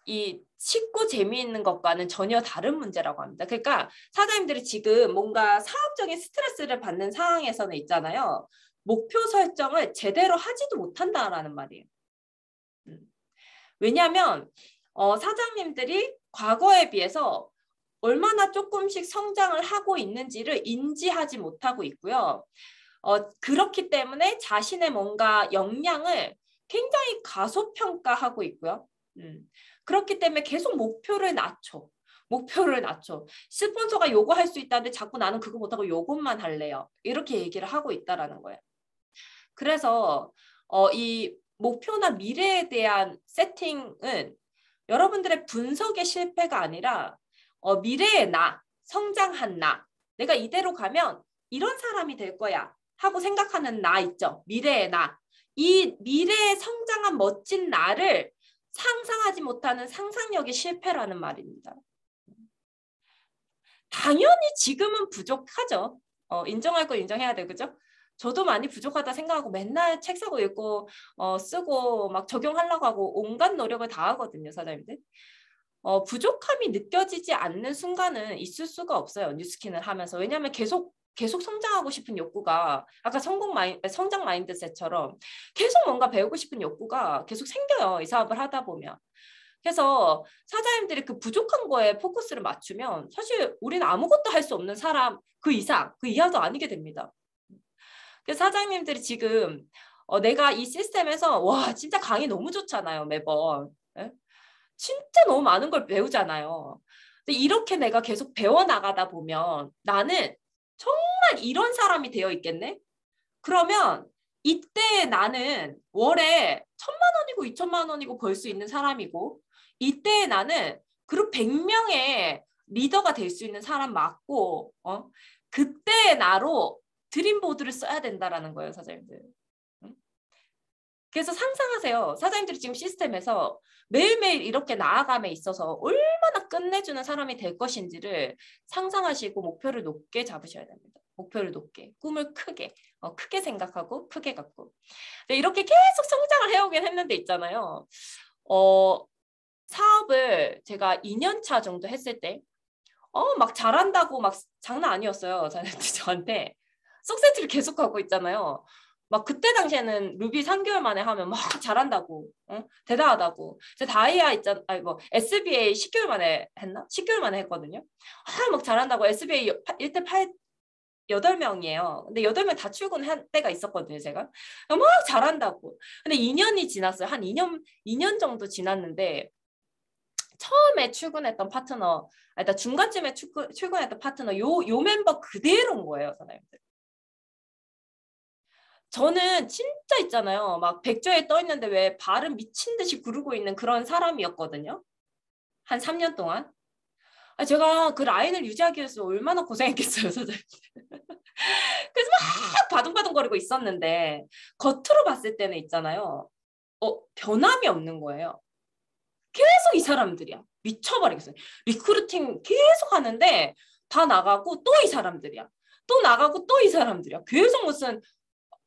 이 쉽고 재미있는 것과는 전혀 다른 문제라고 합니다. 그러니까 사장님들이 지금 뭔가 사업적인 스트레스를 받는 상황에서는 있잖아요. 목표 설정을 제대로 하지도 못한다라는 말이에요. 왜냐하면 사장님들이 과거에 비해서 얼마나 조금씩 성장을 하고 있는지를 인지하지 못하고 있고요. 그렇기 때문에 자신의 뭔가 역량을 굉장히 가소평가하고 있고요. 그렇기 때문에 계속 목표를 낮춰. 스폰서가 요거 할 수 있다는데 자꾸 나는 그거 못하고 요것만 할래요. 이렇게 얘기를 하고 있다라는 거예요. 그래서 이 목표나 미래에 대한 세팅은 여러분들의 분석의 실패가 아니라 미래의 나, 성장한 나, 내가 이대로 가면 이런 사람이 될 거야 하고 생각하는 나 있죠. 미래의 나. 이 미래에 성장한 멋진 나를 상상하지 못하는 상상력의 실패라는 말입니다. 당연히 지금은 부족하죠. 인정할 거 인정해야 돼요. 그죠? 저도 많이 부족하다 생각하고 맨날 책 사고 읽고 쓰고 막 적용하려고 하고 온갖 노력을 다 하거든요. 사장님들. 부족함이 느껴지지 않는 순간은 있을 수가 없어요. 뉴스킨을 하면서. 왜냐하면 계속 성장하고 싶은 욕구가 아까 성장 마인드셋처럼 계속 뭔가 배우고 싶은 욕구가 계속 생겨요. 이 사업을 하다 보면. 그래서 사장님들이 그 부족한 거에 포커스를 맞추면 사실 우리는 아무것도 할 수 없는 사람 그 이하도 아니게 됩니다. 그래서 사장님들이 지금 내가 이 시스템에서 와 진짜 강의 너무 좋잖아요. 매번. 예? 진짜 너무 많은 걸 배우잖아요. 근데 이렇게 내가 계속 배워나가다 보면 나는 정말 이런 사람이 되어 있겠네? 그러면 이때 나는 월에 1,000만 원이고 2,000만 원이고 벌 수 있는 사람이고 이때 나는 그룹 100명의 리더가 될 수 있는 사람 맞고 그때 나로 드림보드를 써야 된다라는 거예요. 사장님들. 그래서 상상하세요. 사장님들이 지금 시스템에서 매일매일 이렇게 나아감에 있어서 얼마나 끝내주는 사람이 될 것인지를 상상하시고 목표를 높게 잡으셔야 됩니다. 목표를 높게, 꿈을 크게 생각하고 크게 갖고. 네, 이렇게 계속 성장을 해오긴 했는데 있잖아요. 사업을 제가 2년 차 정도 했을 때 막 잘한다고 막 장난 아니었어요. 저한테. 석세트를 계속하고 있잖아요. 막 그때 당시에는 루비 3개월 만에 하면 막 잘한다고, 대단하다고. 다이아 SBA 10개월 만에 했나? 10개월 만에 했거든요. 막 잘한다고 SBA 1대 8명이에요. 근데 8명 다 출근한 때가 있었거든요, 제가. 막 잘한다고. 근데 2년이 지났어요. 한 2년 정도 지났는데 처음에 출근했던 파트너, 일단 중간쯤에 출근했던 파트너 요 멤버 그대로인 거예요, 사장님들. 저는 진짜 있잖아요. 막 백조에 떠 있는데 왜 발은 미친 듯이 구르고 있는 그런 사람이었거든요. 한 3년 동안. 제가 그 라인을 유지하기 위해서 얼마나 고생했겠어요, 사장님. 그래서 막 바둥바둥거리고 있었는데 겉으로 봤을 때는 있잖아요. 변함이 없는 거예요. 계속 이 사람들이야. 미쳐버리겠어요. 리크루팅 계속 하는데 다 나가고 또 이 사람들이야. 또 나가고 또 이 사람들이야. 계속 무슨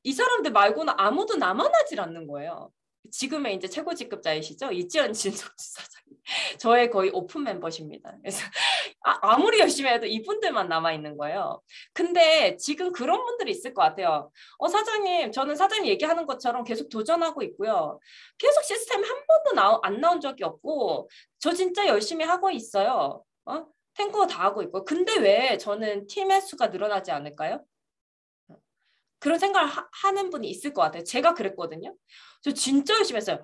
이 사람들 말고는 아무도 남아나질 않는 거예요. 지금의 이제 최고 직급자이시죠? 이지연 진속지사장님. 저의 거의 오픈 멤버십니다. 그래서 아무리 열심히 해도 이분들만 남아있는 거예요. 근데 지금 그런 분들이 있을 것 같아요. 사장님, 저는 사장님 얘기하는 것처럼 계속 도전하고 있고요. 계속 시스템 한 번도 안 나온 적이 없고 저 진짜 열심히 하고 있어요. 탱커 다 하고 있고. 근데 왜 저는 팀의 수가 늘어나지 않을까요? 그런 생각을 하는 분이 있을 것 같아요. 제가 그랬거든요. 저 진짜 열심히 했어요.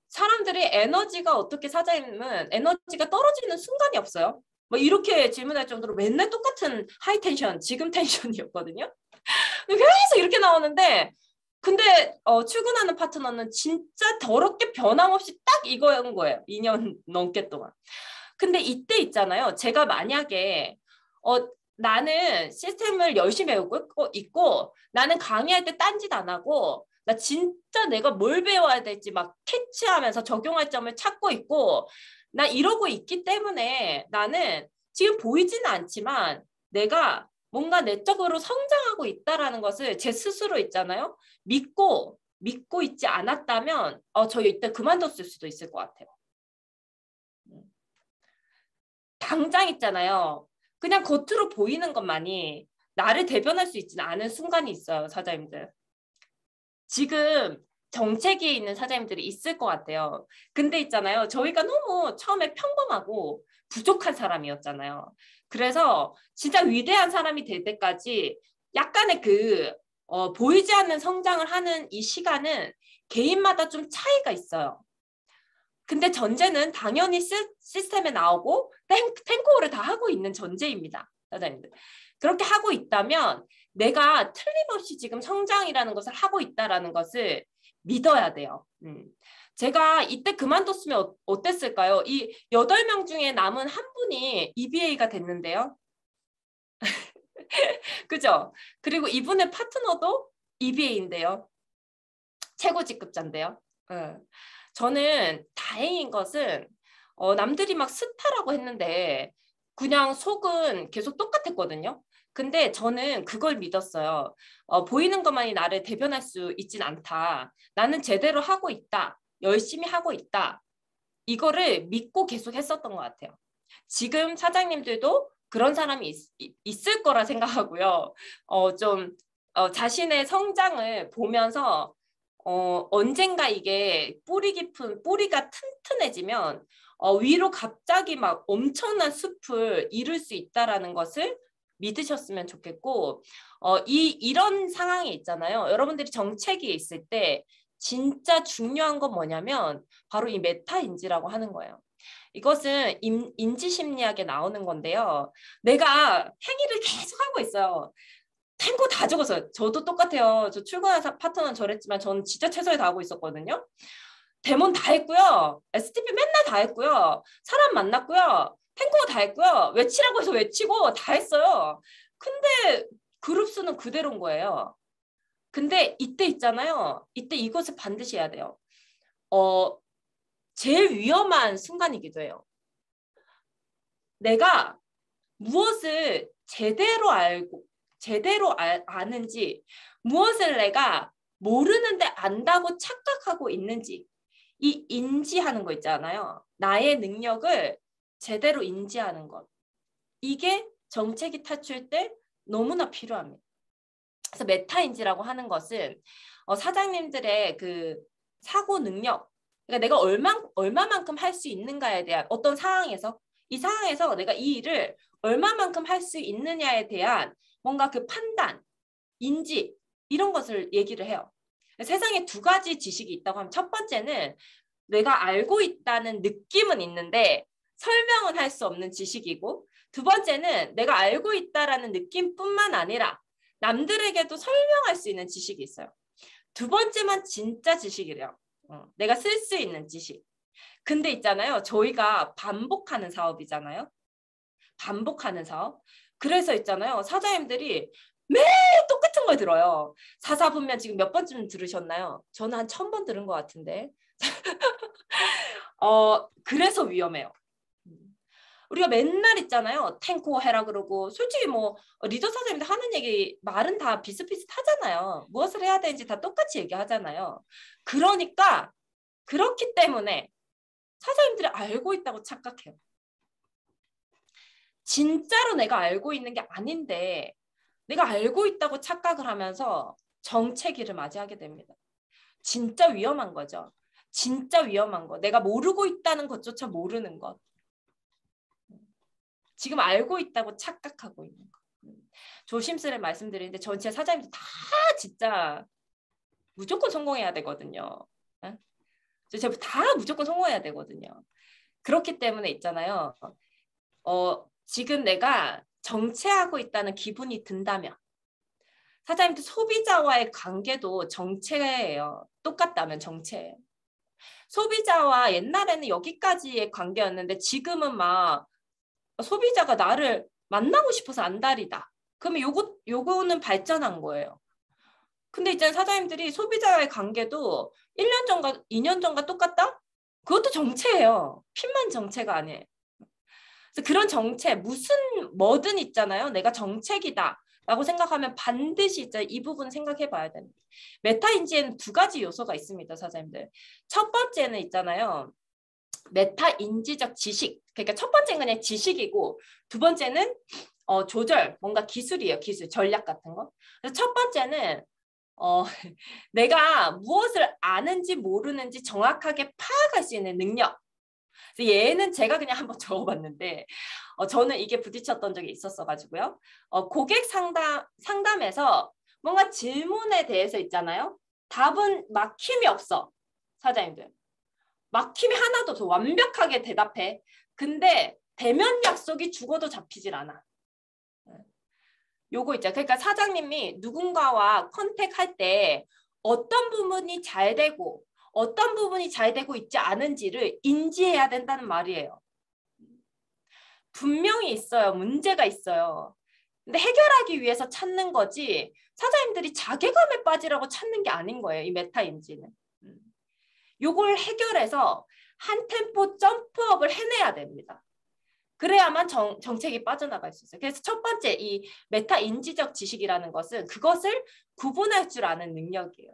사람들이 에너지가 어떻게 사장님은 에너지가 떨어지는 순간이 없어요. 뭐 이렇게 질문할 정도로 맨날 똑같은 하이 텐션, 지금 텐션이었거든요. 계속 이렇게 나오는데 근데 출근하는 파트너는 진짜 더럽게 변함없이 딱 이거인 거예요. 2년 넘게 동안. 근데 이때 있잖아요. 제가 만약에 나는 시스템을 열심히 배우고 있고 나는 강의할 때 딴짓 안 하고 나 진짜 내가 뭘 배워야 될지 막 캐치하면서 적용할 점을 찾고 있고 나 이러고 있기 때문에 나는 지금 보이지는 않지만 내가 뭔가 내적으로 성장하고 있다라는 것을 제 스스로 있잖아요. 믿고 있지 않았다면 저 이때 그만뒀을 수도 있을 것 같아요. 당장 있잖아요. 그냥 겉으로 보이는 것만이 나를 대변할 수 있지는 않은 순간이 있어요. 사장님들. 지금 정체기에 있는 사장님들이 있을 것 같아요. 근데 있잖아요. 저희가 너무 처음에 평범하고 부족한 사람이었잖아요. 그래서 진짜 위대한 사람이 될 때까지 약간의 보이지 않는 성장을 하는 이 시간은 개인마다 좀 차이가 있어요. 근데 전제는 당연히 시스템에 나오고 탱고를 다 하고 있는 전제입니다. 사장님들. 그렇게 하고 있다면 내가 틀림없이 지금 성장이라는 것을 하고 있다라는 것을 믿어야 돼요. 제가 이때 그만뒀으면 어땠을까요? 이 8명 중에 남은 한 분이 EBA가 됐는데요. 그죠? 그리고 이분의 파트너도 EBA인데요. 최고 직급자인데요. 저는 다행인 것은 남들이 막 스타라고 했는데 그냥 속은 계속 똑같았거든요. 근데 저는 그걸 믿었어요. 보이는 것만이 나를 대변할 수 있진 않다. 나는 제대로 하고 있다. 열심히 하고 있다. 이거를 믿고 계속 했었던 것 같아요. 지금 사장님들도 그런 사람이 있을 거라 생각하고요. 자신의 성장을 보면서 언젠가 이게 뿌리가 튼튼해지면 위로 갑자기 막 엄청난 숲을 이룰 수 있다라는 것을 믿으셨으면 좋겠고, 이런 상황이 있잖아요. 여러분들이 정체기에 있을 때 진짜 중요한 건 뭐냐면 바로 이 메타인지라고 하는 거예요. 이것은 인지심리학에 나오는 건데요. 내가 행위를 계속 하고 있어요. 탱고 다 적었어요. 저도 똑같아요. 저 출근한 파트너는 저랬지만 저는 진짜 최선을 다하고 있었거든요. 데몬 다 했고요. STP 맨날 다 했고요. 사람 만났고요. 탱고 다 했고요. 외치라고 해서 외치고 다 했어요. 근데 그룹 수는 그대로인 거예요. 근데 이때 있잖아요. 이때 이것을 반드시 해야 돼요. 제일 위험한 순간이기도 해요. 내가 무엇을 제대로 아는지, 무엇을 내가 모르는데 안다고 착각하고 있는지, 이 인지하는 거 있잖아요. 나의 능력을 제대로 인지하는 것. 이게 정체기 탈출 때 너무나 필요합니다. 그래서 메타인지라고 하는 것은 사장님들의 그 사고 능력, 그러니까 내가 얼마만큼 할 수 있는가에 대한 어떤 상황에서 이 상황에서 내가 이 일을 얼마만큼 할 수 있느냐에 대한 뭔가 그 판단, 인지 이런 것을 얘기를 해요. 세상에 2가지 지식이 있다고 하면 첫 번째는 내가 알고 있다는 느낌은 있는데 설명은 할 수 없는 지식이고, 두 번째는 내가 알고 있다라는 느낌뿐만 아니라 남들에게도 설명할 수 있는 지식이 있어요. 두 번째만 진짜 지식이래요. 내가 쓸 수 있는 지식. 근데 있잖아요. 저희가 반복하는 사업이잖아요. 반복하는 사업. 그래서 있잖아요. 사장님들이 매일 똑같은 걸 들어요. 사사분면 지금 몇 번쯤 들으셨나요? 저는 한 1000번 들은 것 같은데. 그래서 위험해요. 우리가 맨날 있잖아요. 탱코 해라 그러고, 솔직히 뭐 리더 사장님들 하는 얘기 말은 다 비슷비슷하잖아요. 무엇을 해야 되는지 다 똑같이 얘기하잖아요. 그러니까 그렇기 때문에 사장님들이 알고 있다고 착각해요. 진짜로 내가 알고 있는 게 아닌데 내가 알고 있다고 착각을 하면서 정체기를 맞이하게 됩니다. 진짜 위험한 거죠. 진짜 위험한 거. 내가 모르고 있다는 것조차 모르는 것. 지금 알고 있다고 착각하고 있는 거. 조심스레 말씀드리는데 전 진짜 사장님들 다 진짜 무조건 성공해야 되거든요. 제가 다 무조건 성공해야 되거든요. 그렇기 때문에 있잖아요. 지금 내가 정체하고 있다는 기분이 든다면 사장님들 소비자와의 관계도 정체예요. 똑같다면 정체예요. 소비자와 옛날에는 여기까지의 관계였는데 지금은 막 소비자가 나를 만나고 싶어서 안달이다. 그러면 요거는 발전한 거예요. 근데 이제 사장님들이 소비자와의 관계도 1년 전과 2년 전과 똑같다? 그것도 정체예요. 핀만 정체가 아니에요. 그래서 그런 정체, 뭐든 있잖아요. 내가 정책이다 라고 생각하면 반드시 있잖아요. 이 부분 생각해 봐야 됩니다. 메타인지에는 2가지 요소가 있습니다. 사장님들. 첫 번째는 있잖아요. 메타인지적 지식. 그러니까 첫 번째는 그냥 지식이고 두 번째는 조절, 뭔가 기술이에요. 기술, 전략 같은 거. 그래서 첫 번째는 내가 무엇을 아는지 모르는지 정확하게 파악할 수 있는 능력. 얘는 제가 그냥 한번 적어봤는데 저는 이게 부딪혔던 적이 있었어가지고요. 고객 상담에서 뭔가 질문에 대해서 있잖아요. 답은 막힘이 없어. 사장님들. 막힘이 하나도 없어. 완벽하게 대답해. 근데 대면 약속이 죽어도 잡히질 않아. 요거 있죠. 그러니까 사장님이 누군가와 컨택할 때 어떤 부분이 잘 되고 어떤 부분이 잘 되고 있지 않은지를 인지해야 된다는 말이에요. 분명히 있어요. 문제가 있어요. 근데 해결하기 위해서 찾는 거지 사장님들이 자괴감에 빠지라고 찾는 게 아닌 거예요. 이 메타인지는. 요걸 해결해서 한 템포 점프업을 해내야 됩니다. 그래야만 정책이 빠져나갈 수 있어요. 그래서 첫 번째 이 메타인지적 지식이라는 것은 그것을 구분할 줄 아는 능력이에요.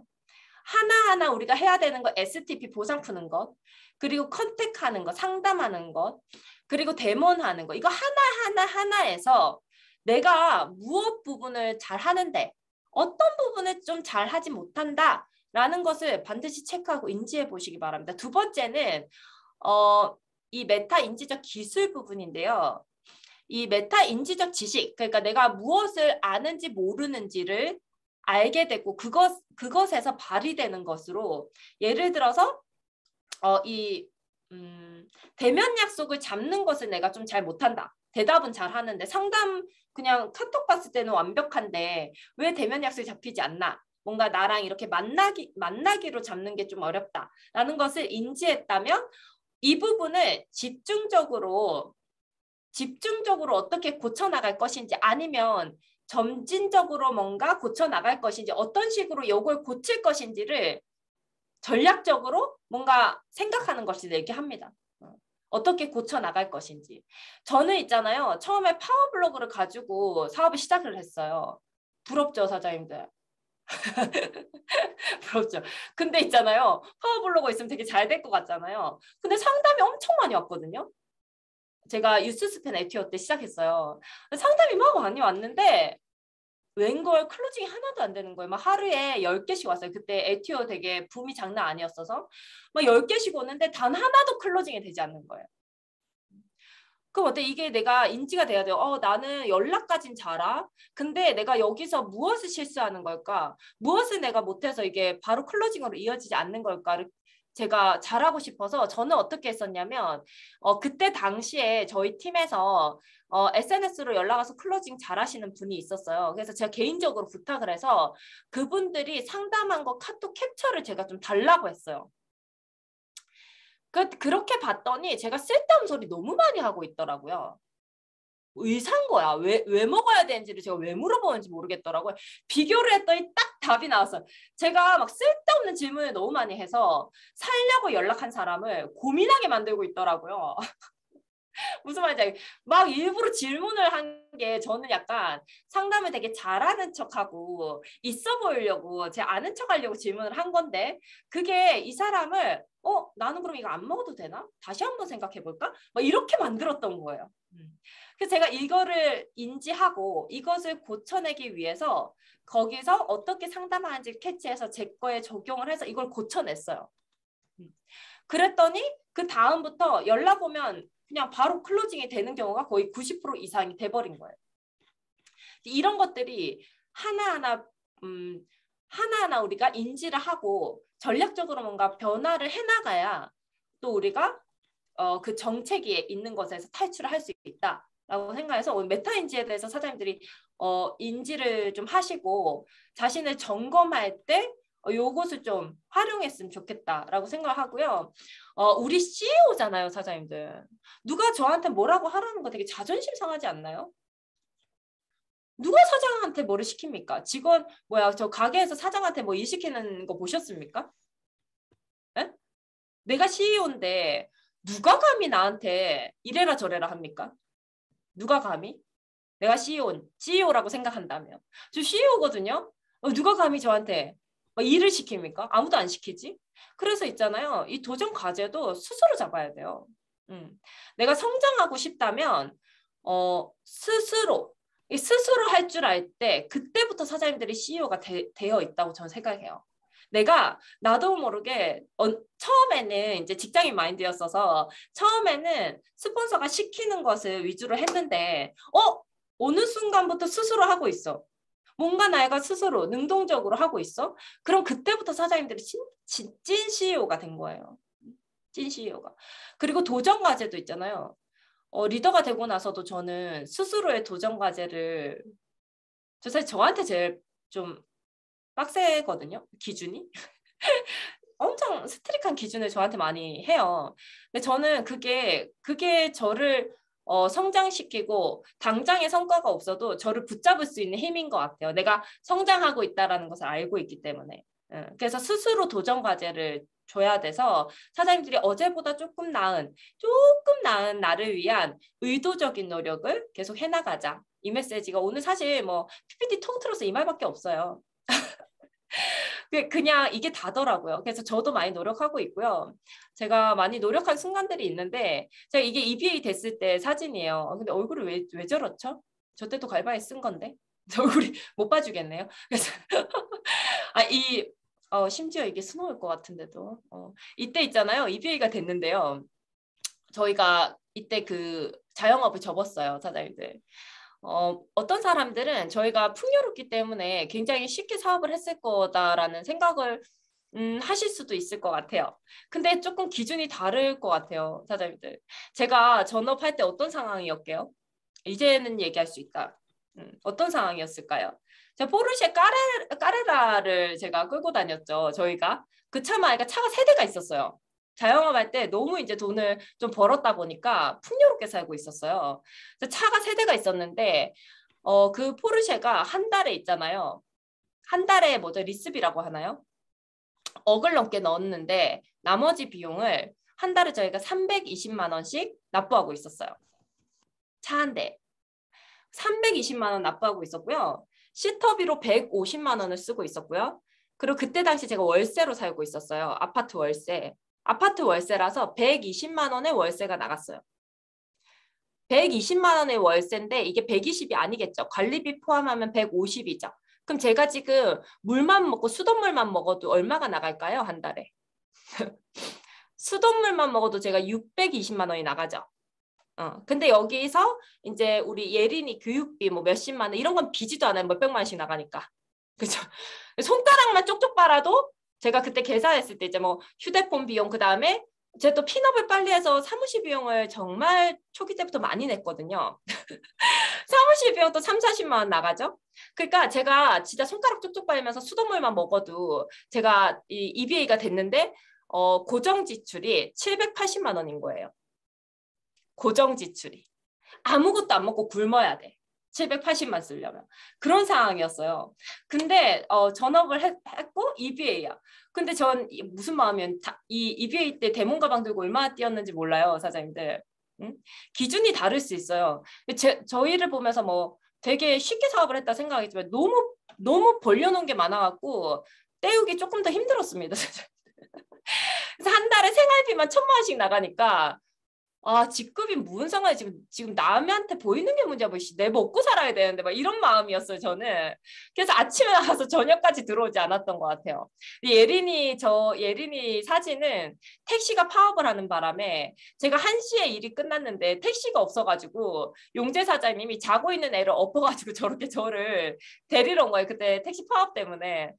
하나하나 우리가 해야 되는 거 STP 보상 푸는 것, 그리고 컨택하는 것, 상담하는 것, 그리고 데몬하는 거. 이거 하나에서 내가 무엇 부분을 잘 하는데 어떤 부분을 좀 잘하지 못한다 라는 것을 반드시 체크하고 인지해 보시기 바랍니다. 두 번째는 이 메타인지적 기술 부분인데요. 이 메타인지적 지식, 그러니까 내가 무엇을 아는지 모르는지를 알게 되고 그것에서 발휘되는 것으로 예를 들어서 대면 약속을 잡는 것을 내가 좀 잘 못한다. 대답은 잘 하는데 상담 그냥 카톡 봤을 때는 완벽한데 왜 대면 약속이 잡히지 않나? 뭔가 나랑 이렇게 만나기로 잡는 게 좀 어렵다라는 것을 인지했다면 이 부분을 집중적으로 어떻게 고쳐나갈 것인지 아니면 점진적으로 뭔가 고쳐나갈 것인지 어떤 식으로 이걸 고칠 것인지를 전략적으로 뭔가 생각하는 것을 얘기합니다. 어떻게 고쳐나갈 것인지. 저는 있잖아요. 처음에 파워블로그를 가지고 사업을 시작을 했어요. 부럽죠, 사장님들? 부럽죠. 근데 있잖아요. 파워블로그 있으면 되게 잘 될 것 같잖아요. 근데 상담이 엄청 많이 왔거든요. 제가 유스스펜 에티오 때 시작했어요. 상담이 막 많이 왔는데 웬걸 클로징이 하나도 안 되는 거예요. 막 하루에 10개씩 왔어요. 그때 에티오 되게 붐이 장난 아니었어서 막 10개씩 오는데 단 하나도 클로징이 되지 않는 거예요. 그럼 어때? 이게 내가 인지가 돼야 돼요. 나는 연락까진 잘하. 근데 내가 여기서 무엇을 실수하는 걸까? 무엇을 내가 못해서 이게 바로 클로징으로 이어지지 않는 걸까를 제가 잘하고 싶어서 저는 어떻게 했었냐면 그때 당시에 저희 팀에서 SNS로 연락 와서 클로징 잘하시는 분이 있었어요. 그래서 제가 개인적으로 부탁을 해서 그분들이 상담한 거 카톡 캡처를 제가 좀 달라고 했어요. 그렇게 봤더니 제가 쓸데없는 소리 너무 많이 하고 있더라고요. 의사인 거야. 왜 먹어야 되는지를 제가 왜 물어보는지 모르겠더라고요. 비교를 했더니 딱 답이 나왔어요. 제가 막 쓸데없는 질문을 너무 많이 해서 살려고 연락한 사람을 고민하게 만들고 있더라고요. 무슨 말인지 알겠어요. 막 일부러 질문을 한 게 저는 약간 상담을 되게 잘하는 척하고 있어 보이려고 제가 아는 척하려고 질문을 한 건데 그게 이 사람을 나는 그럼 이거 안 먹어도 되나? 다시 한번 생각해 볼까? 막 이렇게 만들었던 거예요. 그래서 제가 이거를 인지하고 이것을 고쳐내기 위해서 거기서 어떻게 상담하는지 캐치해서 제 거에 적용을 해서 이걸 고쳐냈어요. 그랬더니 그 다음부터 연락 오면 그냥 바로 클로징이 되는 경우가 거의 90% 이상이 돼버린 거예요. 이런 것들이 하나하나 우리가 인지를 하고 전략적으로 뭔가 변화를 해나가야 또 우리가 그 정체기에 있는 것에서 탈출을 할 수 있다라고 생각해서 오늘 메타인지에 대해서 사장님들이 인지를 좀 하시고 자신을 점검할 때 요것을 좀 활용했으면 좋겠다라고 생각하고요. 우리 CEO잖아요, 사장님들. 누가 저한테 뭐라고 하라는 거 되게 자존심 상하지 않나요? 누가 사장한테 뭐를 시킵니까? 직원, 저 가게에서 사장한테 뭐 일 시키는 거 보셨습니까? 에? 내가 CEO인데 누가 감히 나한테 이래라 저래라 합니까? 누가 감히? 내가 CEO라고 생각한다면. 저 CEO거든요? 누가 감히 저한테 일을 시킵니까? 아무도 안 시키지? 그래서 있잖아요. 이 도전 과제도 스스로 잡아야 돼요. 내가 성장하고 싶다면 스스로 할 줄 알 때 그때부터 사장님들이 CEO가 되어 있다고 저는 생각해요. 내가 나도 모르게 처음에는 이제 직장인 마인드였어서 처음에는 스폰서가 시키는 것을 위주로 했는데 어느 순간부터 스스로 하고 있어. 뭔가 내가 스스로 능동적으로 하고 있어? 그럼 그때부터 사장님들이 찐 CEO가 된 거예요. 찐 CEO가. 그리고 도전 과제도 있잖아요. 리더가 되고 나서도 저는 스스로의 도전 과제를 사실 저한테 제일 좀 빡세거든요. 기준이. 엄청 스트릭한 기준을 저한테 많이 해요. 근데 저는 그게 저를 성장시키고 당장의 성과가 없어도 저를 붙잡을 수 있는 힘인 것 같아요. 내가 성장하고 있다는 것을 알고 있기 때문에. 그래서 스스로 도전 과제를 줘야 돼서 사장님들이 어제보다 조금 나은 나를 위한 의도적인 노력을 계속 해나가자. 이 메시지가 오늘 사실 뭐 PPT 통틀어서 이 말밖에 없어요. 그냥 이게 다더라고요. 그래서 저도 많이 노력하고 있고요. 제가 많이 노력한 순간들이 있는데 제가 이게 EBA 됐을 때 사진이에요. 근데 얼굴이 왜 저렇죠? 저 때도 갈바에 쓴 건데 얼굴이 못 봐주겠네요. 그래서 심지어 이게 스노우일 것 같은데도 이때 있잖아요. EBA가 됐는데요. 저희가 이때 그 자영업을 접었어요, 사장님들. 어떤 사람들은 저희가 풍요롭기 때문에 굉장히 쉽게 사업을 했을 거다라는 생각을 하실 수도 있을 것 같아요. 근데 조금 기준이 다를 것 같아요, 사장님들. 제가 전업할 때 어떤 상황이었게요? 이제는 얘기할 수 있다. 어떤 상황이었을까요? 제가 포르쉐 까레라를 제가 끌고 다녔죠, 저희가. 그 그러니까 차가 3대가 있었어요. 자영업 할 때 너무 이제 돈을 좀 벌었다 보니까 풍요롭게 살고 있었어요. 차가 3대가 있었는데 그 포르쉐가 한 달에 있잖아요. 한 달에 뭐죠? 리스비라고 하나요? 억을 넘게 넣었는데 나머지 비용을 한 달에 저희가 320만 원씩 납부하고 있었어요. 차 한 대. 320만 원 납부하고 있었고요. 시터비로 150만 원을 쓰고 있었고요. 그리고 그때 당시 제가 월세로 살고 있었어요. 아파트 월세. 아파트 월세라서 120만 원의 월세가 나갔어요. 120만 원의 월세인데 이게 120이 아니겠죠. 관리비 포함하면 150이죠. 그럼 제가 지금 물만 먹고 수돗물만 먹어도 얼마가 나갈까요? 한 달에. 수돗물만 먹어도 제가 620만 원이 나가죠. 근데 여기서 이제 우리 예린이 교육비 뭐 몇십만 원 이런 건 비지도 않아요. 몇백만 원씩 나가니까. 그죠? 손가락만 쪽쪽 빨아도 제가 그때 계산했을 때 이제 뭐 휴대폰 비용 그다음에 제가 또 핀업을 빨리 해서 사무실 비용을 정말 초기 때부터 많이 냈거든요. 사무실 비용도 3, 40만 원 나가죠. 그러니까 제가 진짜 손가락 쪽쪽 빨면서 수돗물만 먹어도 제가 이 EBA가 됐는데 고정 지출이 780만 원인 거예요. 고정 지출이. 아무것도 안 먹고 굶어야 돼. 780만 쓰려면. 그런 상황이었어요. 근데 전업을 했고 EBA야. 근데 전 무슨 마음이면 이 EBA 때 대문 가방 들고 얼마나 뛰었는지 몰라요, 사장님들. 응? 기준이 다를 수 있어요. 저희를 보면서 뭐 되게 쉽게 사업을 했다 생각하겠지만 너무 벌려놓은 게 많아갖고 때우기 조금 더 힘들었습니다. 그래서 한 달에 생활비만 1,000만 원씩 나가니까 직급이 무슨 상관이 지금 남한테 보이는 게 문제야. 내 먹고 살아야 되는데 막 이런 마음이었어요, 저는. 그래서 아침에 나가서 저녁까지 들어오지 않았던 것 같아요. 예린이 사진은 택시가 파업을 하는 바람에 제가 1시에 일이 끝났는데 택시가 없어가지고 용재 사장님이 자고 있는 애를 엎어가지고 저렇게 저를 데리러 온 거예요. 그때 택시 파업 때문에.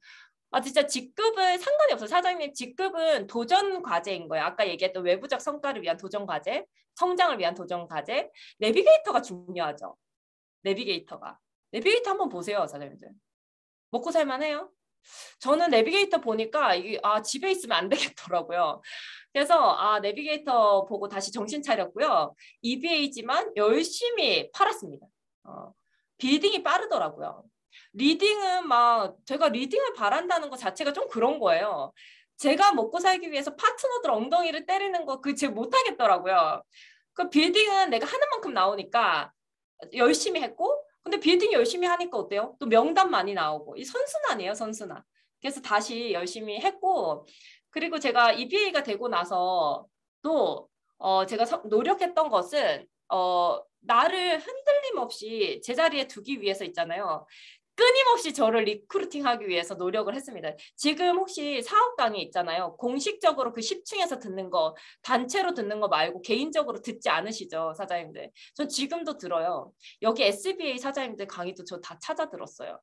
진짜 직급은 상관이 없어요. 사장님 직급은 도전 과제인 거예요. 아까 얘기했던 외부적 성과를 위한 도전 과제, 성장을 위한 도전 과제. 내비게이터가 중요하죠. 내비게이터 한번 보세요, 사장님들. 먹고 살만해요? 저는 내비게이터 보니까 이게 집에 있으면 안 되겠더라고요. 그래서 내비게이터 보고 다시 정신 차렸고요. EBA지만 열심히 팔았습니다. 빌딩이 빠르더라고요. 리딩은 제가 리딩을 바란다는 것 자체가 좀 그런 거예요. 제가 먹고 살기 위해서 파트너들 엉덩이를 때리는 거 제가 못하겠더라고요. 그 빌딩은 내가 하는 만큼 나오니까 열심히 했고 근데 빌딩 열심히 하니까 어때요? 또 명단 많이 나오고 이 선순환이에요, 선순환. 그래서 다시 열심히 했고 그리고 제가 EBA가 되고 나서 또 제가 노력했던 것은 나를 흔들림 없이 제자리에 두기 위해서 있잖아요. 끊임없이 저를 리크루팅하기 위해서 노력을 했습니다. 지금 혹시 사업 강의 있잖아요. 공식적으로 그 10층에서 듣는 거, 단체로 듣는 거 말고 개인적으로 듣지 않으시죠, 사장님들? 전 지금도 들어요. 여기 SBA 사장님들 강의도 저 다 찾아 들었어요.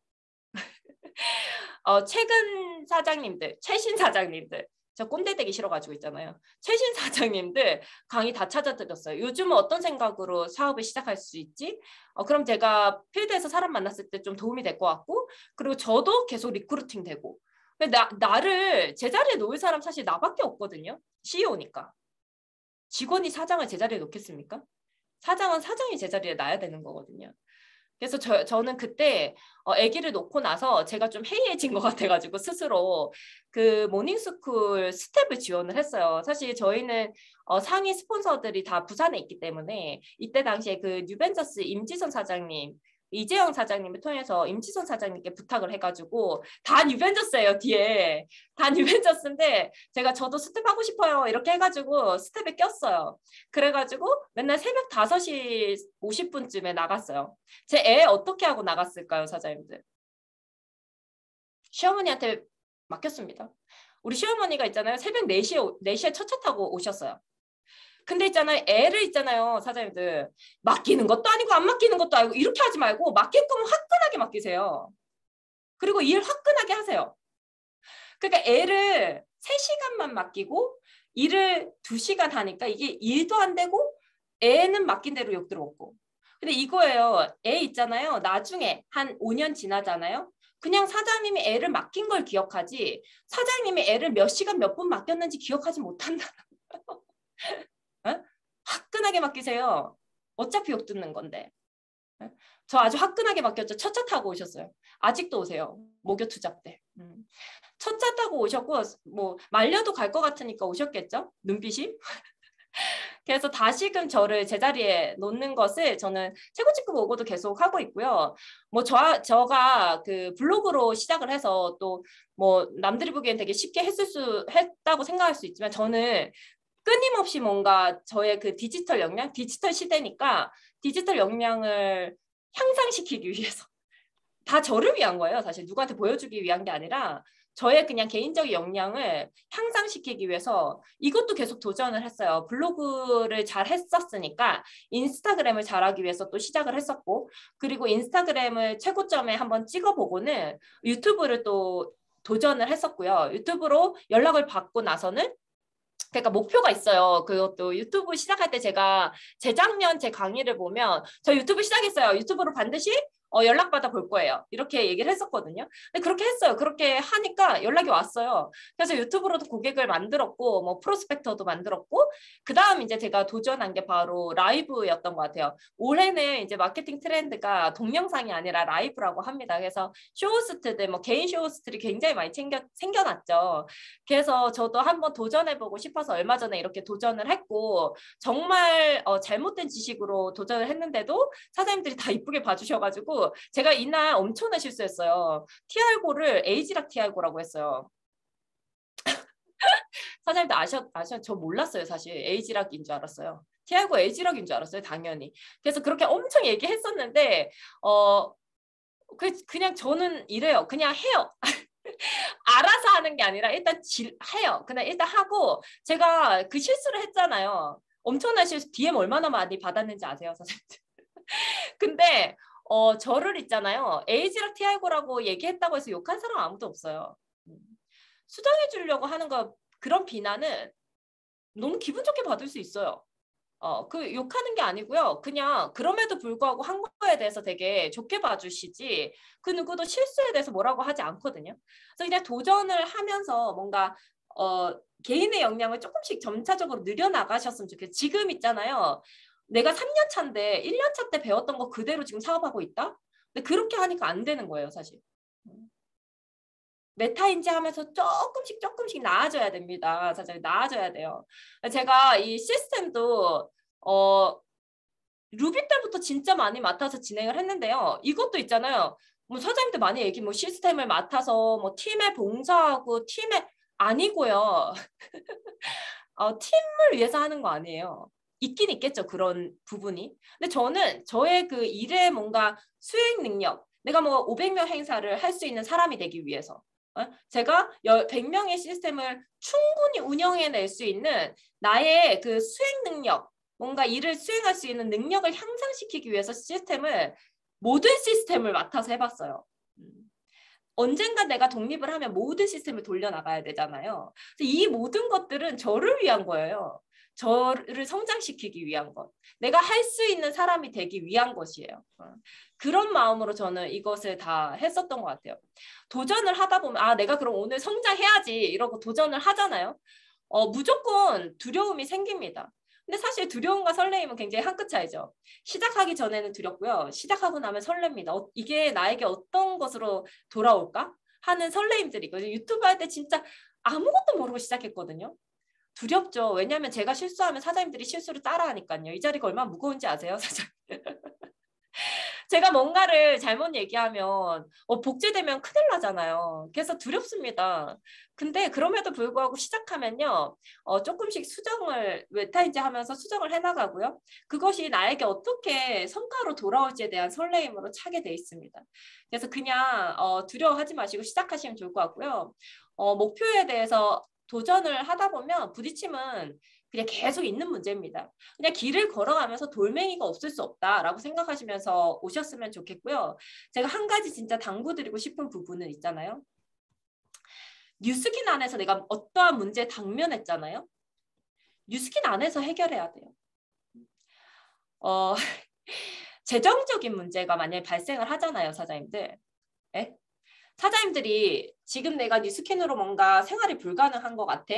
최근 사장님들, 최신 사장님들, 저 꼰대 되기 싫어가지고 있잖아요. 최신 사장님들 강의 다 찾아드렸어요. 요즘은 어떤 생각으로 사업을 시작할 수 있지? 그럼 제가 필드에서 사람 만났을 때 좀 도움이 될 것 같고, 그리고 저도 계속 리크루팅 되고. 나를 제자리에 놓을 사람 사실 나밖에 없거든요. CEO니까. 직원이 사장을 제자리에 놓겠습니까? 사장은 사장이 제자리에 놔야 되는 거거든요. 그래서 저는 그때 아기를 놓고 나서 제가 좀 해이해진 것 같아가지고 스스로 그 모닝스쿨 스텝을 지원을 했어요. 사실 저희는 상위 스폰서들이 다 부산에 있기 때문에 이때 당시에 그 뉴벤처스 임지선 사장님, 이재영 사장님을 통해서 임지선 사장님께 부탁을 해가지고 다 뉴벤처스예요. 뒤에 다 뉴벤처스인데 제가 저도 스텝 하고 싶어요 이렇게 해가지고 스텝에 꼈어요. 그래가지고 맨날 새벽 5시 50분쯤에 나갔어요. 제 애 어떻게 하고 나갔을까요, 사장님들? 시어머니한테 맡겼습니다. 우리 시어머니가 있잖아요. 새벽 4시에 첫 차 타고 오셨어요. 근데 있잖아요. 애를 있잖아요, 사장님들. 맡기는 것도 아니고 안 맡기는 것도 아니고 이렇게 하지 말고 맡길 거면 화끈하게 맡기세요. 그리고 일 화끈하게 하세요. 그러니까 애를 3시간만 맡기고 일을 2시간 하니까 이게 일도 안 되고 애는 맡긴 대로 욕 들어오고. 근데 이거예요. 애 있잖아요. 나중에 한 5년 지나잖아요. 그냥 사장님이 애를 맡긴 걸 기억하지 사장님이 애를 몇 시간 몇 분 맡겼는지 기억하지 못한다. 어? 화끈하게 맡기세요. 어차피 욕 듣는 건데. 저 아주 화끈하게 맡겼죠. 첫 차 타고 오셨어요. 아직도 오세요. 목요 투잡 때. 첫 차 타고 오셨고 뭐 말려도 갈 것 같으니까 오셨겠죠. 눈빛이. 그래서 다시금 저를 제자리에 놓는 것을 저는 최고 직급 오고도 계속 하고 있고요. 뭐 저가 그 블로그로 시작을 해서 또 뭐 남들이 보기엔 되게 쉽게 했다고 생각할 수 있지만 저는 끊임없이 뭔가 저의 그 디지털 역량, 디지털 시대니까 디지털 역량을 향상시키기 위해서 다 저를 위한 거예요. 사실 누구한테 보여주기 위한 게 아니라 저의 그냥 개인적인 역량을 향상시키기 위해서 이것도 계속 도전을 했어요. 블로그를 잘 했었으니까 인스타그램을 잘하기 위해서 또 시작을 했었고 그리고 인스타그램을 최고점에 한번 찍어보고는 유튜브를 또 도전을 했었고요. 유튜브로 연락을 받고 나서는 그러니까 목표가 있어요. 그것도 유튜브 시작할 때 제가 재작년 제 강의를 보면 저 유튜브 시작했어요. 유튜브로 반드시 연락받아 볼 거예요. 이렇게 얘기를 했었거든요. 근데 그렇게 했어요. 그렇게 하니까 연락이 왔어요. 그래서 유튜브로도 고객을 만들었고 뭐 프로스펙터도 만들었고 그다음 이제 제가 도전한 게 바로 라이브였던 것 같아요. 올해는 이제 마케팅 트렌드가 동영상이 아니라 라이브라고 합니다. 그래서 쇼호스트들 뭐 개인 쇼호스트들이 굉장히 많이 생겨났죠. 그래서 저도 한번 도전해보고 싶어서 얼마 전에 이렇게 도전을 했고 정말 잘못된 지식으로 도전을 했는데도 사장님들이 다 이쁘게 봐주셔가지고 제가 이날 엄청난 실수했어요. TR고를 에이지락 TR고라고 했어요. 사장님들 저 몰랐어요. 사실 에이지락인 줄 알았어요. TR고 에이지락인 줄 알았어요. 당연히. 그래서 그렇게 엄청 얘기했었는데 그냥 저는 이래요. 그냥 해요. 알아서 하는 게 아니라 일단 해요. 그냥 일단 하고 제가 그 실수를 했잖아요. 엄청난 실수 DM 얼마나 많이 받았는지 아세요, 선생님들? 근데 저를 있잖아요. 에이지락 티알고라고 얘기했다고 해서 욕한 사람 아무도 없어요. 수정해 주려고 하는 거 그런 비난은 너무 기분 좋게 받을 수 있어요. 그 욕하는 게 아니고요. 그냥 그럼에도 불구하고 한 거에 대해서 되게 좋게 봐주시지 그 누구도 실수에 대해서 뭐라고 하지 않거든요. 그래서 그냥 도전을 하면서 뭔가 개인의 역량을 조금씩 점차적으로 늘려나가셨으면 좋겠어요. 지금 있잖아요. 내가 3년 차인데 1년 차 때 배웠던 거 그대로 지금 사업하고 있다? 근데 그렇게 하니까 안 되는 거예요, 사실. 메타인지 하면서 조금씩 나아져야 됩니다. 사실 나아져야 돼요. 제가 이 시스템도 루비 때부터 진짜 많이 맡아서 진행을 했는데요. 이것도 있잖아요. 뭐 사장님들 많이 얘기 뭐 시스템을 맡아서 뭐 팀에 봉사하고 팀에 아니고요. 팀을 위해서 하는 거 아니에요. 있긴 있겠죠. 그런 부분이. 근데 저는 저의 그 일의 뭔가 수행 능력, 내가 뭐 500명 행사를 할 수 있는 사람이 되기 위해서 제가 100명의 시스템을 충분히 운영해낼 수 있는 나의 그 수행 능력, 뭔가 일을 수행할 수 있는 능력을 향상시키기 위해서 모든 시스템을 맡아서 해봤어요. 언젠가 내가 독립을 하면 모든 시스템을 돌려나가야 되잖아요. 이 모든 것들은 저를 위한 거예요. 저를 성장시키기 위한 것. 내가 할 수 있는 사람이 되기 위한 것이에요. 그런 마음으로 저는 이것을 다 했었던 것 같아요. 도전을 하다 보면 아 내가 그럼 오늘 성장해야지 이러고 도전을 하잖아요. 무조건 두려움이 생깁니다. 근데 사실 두려움과 설레임은 굉장히 한 끗 차이죠. 시작하기 전에는 두렵고요. 시작하고 나면 설렙니다. 이게 나에게 어떤 것으로 돌아올까 하는 설레임들이 있거든요. 유튜브 할 때 진짜 아무것도 모르고 시작했거든요. 두렵죠. 왜냐하면 제가 실수하면 사장님들이 실수를 따라하니까요. 이 자리가 얼마나 무거운지 아세요, 사장님? 제가 뭔가를 잘못 얘기하면 복제되면 큰일 나잖아요. 그래서 두렵습니다. 근데 그럼에도 불구하고 시작하면요. 조금씩 수정을 메타인지 하면서 수정을 해나가고요. 그것이 나에게 어떻게 성과로 돌아올지에 대한 설레임으로 차게 돼 있습니다. 그래서 그냥 두려워하지 마시고 시작하시면 좋을 것 같고요. 목표에 대해서 도전을 하다 보면 부딪힘은 그냥 계속 있는 문제입니다. 그냥 길을 걸어가면서 돌멩이가 없을 수 없다라고 생각하시면서 오셨으면 좋겠고요. 제가 한 가지 진짜 당부드리고 싶은 부분은 있잖아요. 뉴스킨 안에서 내가 어떠한 문제에 당면했잖아요. 뉴스킨 안에서 해결해야 돼요. 재정적인 문제가 만약에 발생을 하잖아요, 사장님들. 네? 사장님들이 지금 내가 뉴스킨으로 뭔가 생활이 불가능한 것 같아.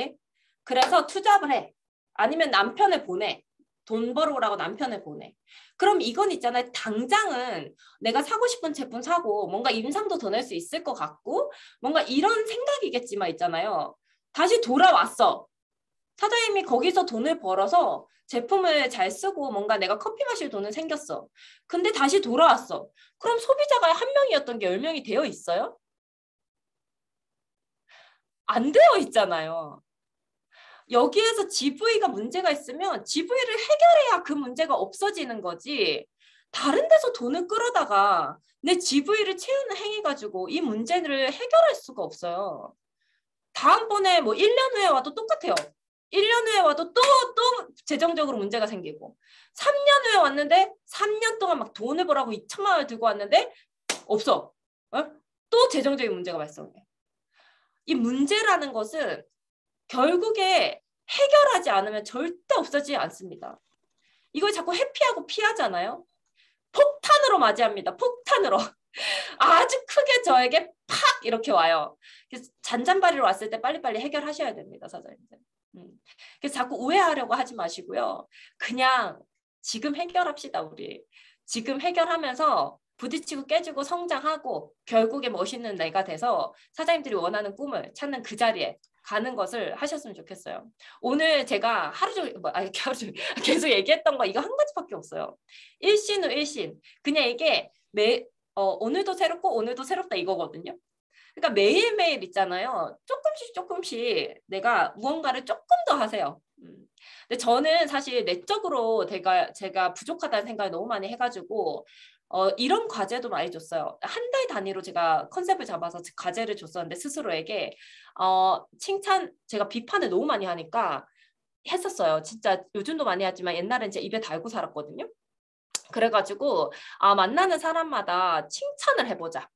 그래서 투잡을 해. 아니면 남편을 보내. 돈 벌어오라고 남편을 보내. 그럼 이건 있잖아요. 당장은 내가 사고 싶은 제품 사고 뭔가 임상도 더 낼 수 있을 것 같고 뭔가 이런 생각이겠지만 있잖아요. 다시 돌아왔어. 사장님이 거기서 돈을 벌어서 제품을 잘 쓰고 뭔가 내가 커피 마실 돈은 생겼어. 근데 다시 돌아왔어. 그럼 소비자가 한 명이었던 게 10명이 되어 있어요? 안 되어 있잖아요. 여기에서 GV가 문제가 있으면 GV를 해결해야 그 문제가 없어지는 거지. 다른 데서 돈을 끌어다가 내 GV를 채우는 행위 가지고 이 문제를 해결할 수가 없어요. 다음번에 뭐 1년 후에 와도 똑같아요. 1년 후에 와도 또 재정적으로 문제가 생기고 3년 후에 왔는데 3년 동안 막 돈을 벌라고 2천만 원을 들고 왔는데 없어. 또 재정적인 문제가 발생해. 이 문제라는 것은 결국에 해결하지 않으면 절대 없어지지 않습니다. 이걸 자꾸 회피하고 피하잖아요. 폭탄으로 맞이합니다. 폭탄으로. 아주 크게 저에게 팍 이렇게 와요. 그래서 잔잔바리로 왔을 때 빨리빨리 해결하셔야 됩니다, 사장님들. 그래서 자꾸 오해하려고 하지 마시고요. 그냥 지금 해결합시다, 우리. 지금 해결하면서 부딪히고 깨지고 성장하고 결국에 멋있는 내가 돼서 사장님들이 원하는 꿈을 찾는 그 자리에 가는 것을 하셨으면 좋겠어요. 오늘 제가 하루 종일 하루 종일 계속 얘기했던 거 이거 한 가지밖에 없어요. 일신 후 일신. 그냥 이게 오늘도 새롭고 오늘도 새롭다 이거거든요. 그러니까 매일매일 있잖아요. 조금씩 내가 무언가를 조금 더 하세요. 근데 저는 사실 내적으로 제가 부족하다는 생각을 너무 많이 해가지고 이런 과제도 많이 줬어요. 한 달 단위로 제가 컨셉을 잡아서 과제를 줬었는데 스스로에게 제가 비판을 너무 많이 하니까 했었어요. 진짜 요즘도 많이 하지만 옛날엔 제 입에 달고 살았거든요. 그래가지고 만나는 사람마다 칭찬을 해보자.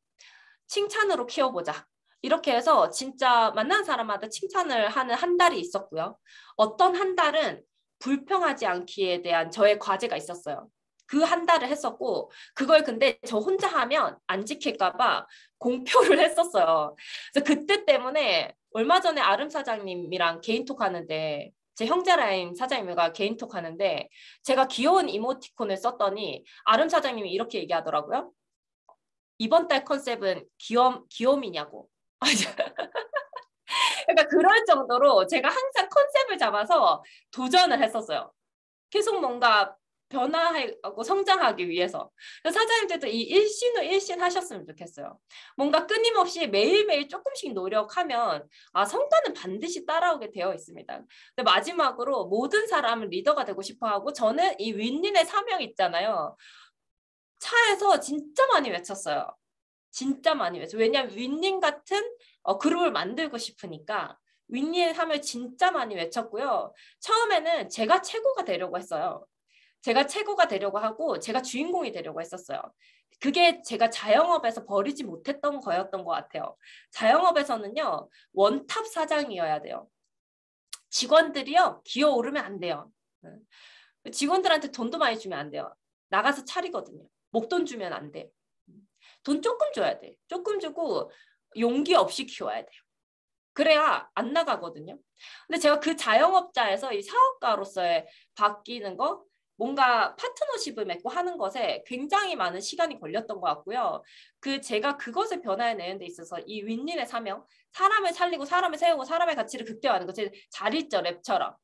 칭찬으로 키워보자. 이렇게 해서 진짜 만나는 사람마다 칭찬을 하는 한 달이 있었고요. 어떤 한 달은 불평하지 않기에 대한 저의 과제가 있었어요. 그 한 달을 했었고 그걸 근데 저 혼자 하면 안 지킬까 봐 공표를 했었어요. 그래서 그때 때문에 얼마 전에 아름 사장님이랑 개인톡 하는데 제 형제라임 사장님과 개인톡 하는데 제가 귀여운 이모티콘을 썼더니 아름 사장님이 이렇게 얘기하더라고요. 이번 달 컨셉은 귀염이냐고. 그러니까 그럴 정도로 제가 항상 컨셉을 잡아서 도전을 했었어요. 계속 뭔가 변화하고 성장하기 위해서. 사장님들도 이 일신 후 일신 하셨으면 좋겠어요. 뭔가 끊임없이 매일매일 조금씩 노력하면 성과는 반드시 따라오게 되어 있습니다. 근데 마지막으로 모든 사람은 리더가 되고 싶어하고 저는 이 윈윈의 사명 있잖아요. 차에서 진짜 많이 외쳤어요. 진짜 많이 외쳤어요. 왜냐하면 윈윈 같은 그룹을 만들고 싶으니까 윈윈의 삶을 진짜 많이 외쳤고요. 처음에는 제가 최고가 되려고 했어요. 제가 최고가 되려고 하고 제가 주인공이 되려고 했었어요. 그게 제가 자영업에서 버리지 못했던 거였던 것 같아요. 자영업에서는요, 원탑 사장이어야 돼요. 직원들이요, 기어오르면 안 돼요. 직원들한테 돈도 많이 주면 안 돼요. 나가서 차리거든요. 목돈 주면 안 돼요. 돈 조금 줘야 돼. 조금 주고 용기 없이 키워야 돼요. 그래야 안 나가거든요. 근데 제가 그 자영업자에서 이 사업가로서의 바뀌는 거, 뭔가 파트너십을 맺고 하는 것에 굉장히 많은 시간이 걸렸던 것 같고요. 제가 그것을 변화해내는 데 있어서 이 윈윈의 사명, 사람을 살리고 사람을 세우고 사람의 가치를 극대화하는 거, 제 잘 읽죠, 랩처럼.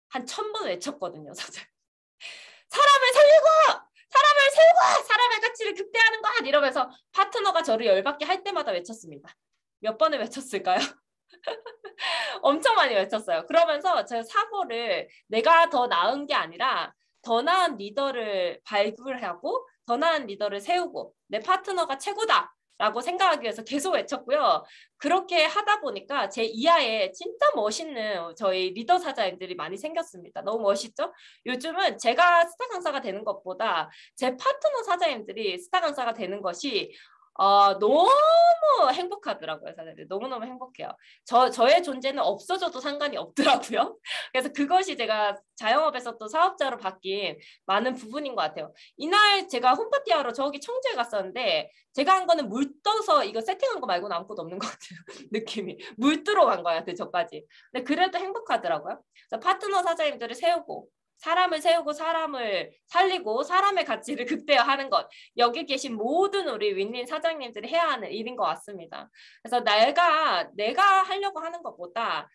한 1000번 외쳤거든요, 사실. 사람을 살리고! 사람을 세우고! 사람의 가치를 극대화하는 것! 이러면서 파트너가 저를 열받게 할 때마다 외쳤습니다. 몇 번을 외쳤을까요? 엄청 많이 외쳤어요. 그러면서 제 사고를 내가 더 나은 게 아니라 더 나은 리더를 발굴하고 더 나은 리더를 세우고 내 파트너가 최고다 라고 생각하기 위해서 계속 외쳤고요. 그렇게 하다 보니까 제 이하에 진짜 멋있는 저희 리더 사장님들이 많이 생겼습니다. 너무 멋있죠? 요즘은 제가 스타 강사가 되는 것보다 제 파트너 사장님들이 스타 강사가 되는 것이 너무 행복하더라고요, 사장님. 너무너무 행복해요. 저의 존재는 없어져도 상관이 없더라고요. 그래서 그것이 제가 자영업에서 또 사업자로 바뀐 많은 부분인 것 같아요. 이날 제가 홈파티하러 저기 청주에 갔었는데 제가 한 거는 물 떠서 이거 세팅한 거 말고는 아무것도 없는 것 같아요. 느낌이. 물 뜨러 간 거야, 저까지. 근데 그래도 행복하더라고요. 그래서 파트너 사장님들을 세우고 사람을 세우고 사람을 살리고 사람의 가치를 극대화하는 것. 여기 계신 모든 우리 윈윈 사장님들이 해야 하는 일인 것 같습니다. 그래서 내가 하려고 하는 것보다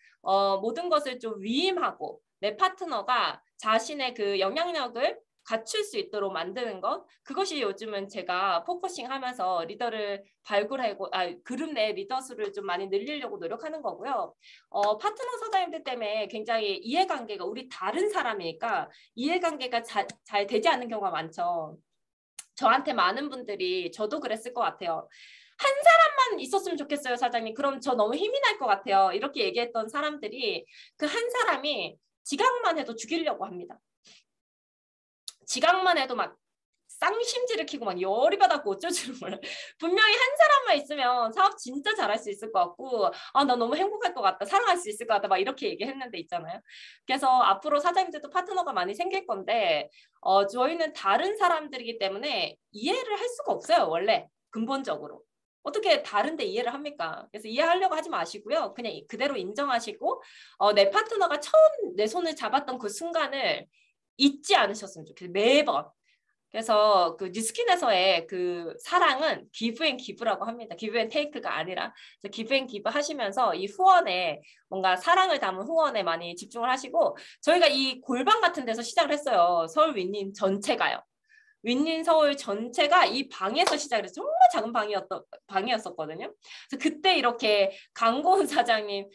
모든 것을 좀 위임하고 내 파트너가 자신의 그 영향력을 갖출 수 있도록 만드는 것. 그것이 요즘은 제가 포커싱하면서 리더를 발굴하고 그룹 내 리더 수를 좀 많이 늘리려고 노력하는 거고요. 파트너 사장님들 때문에 굉장히 이해관계가 우리 다른 사람이니까 이해관계가 잘 되지 않는 경우가 많죠. 저한테 많은 분들이 저도 그랬을 것 같아요. 한 사람만 있었으면 좋겠어요, 사장님. 그럼 저 너무 힘이 날 것 같아요. 이렇게 얘기했던 사람들이 그 한 사람이 지각만 해도 죽이려고 합니다. 지각만 해도 막 쌍심지를 키고 막 열이 받았고 어쩔 줄을 몰라. 분명히 한 사람만 있으면 사업 진짜 잘할 수 있을 것 같고 나 너무 행복할 것 같다. 사랑할 수 있을 것 같다. 막 이렇게 얘기했는데 있잖아요. 그래서 앞으로 사장님들도 파트너가 많이 생길 건데 저희는 다른 사람들이기 때문에 이해를 할 수가 없어요. 원래 근본적으로. 어떻게 다른데 이해를 합니까? 그래서 이해하려고 하지 마시고요. 그냥 그대로 인정하시고 내 파트너가 처음 내 손을 잡았던 그 순간을 잊지 않으셨으면 좋겠어요. 매번. 그래서 그 뉴스킨에서의 그 사랑은 기브 앤 기브라고 합니다. 기브 앤 테이크가 아니라 기브 앤 기브 하시면서 이 후원에 뭔가 사랑을 담은 후원에 많이 집중을 하시고 저희가 이 골방 같은 데서 시작을 했어요. 서울 윈윈 전체가요. 윈윈 서울 전체가 이 방에서 시작을 해서 정말 작은 방이었었거든요. 그래서 그때 이렇게 강고은 사장님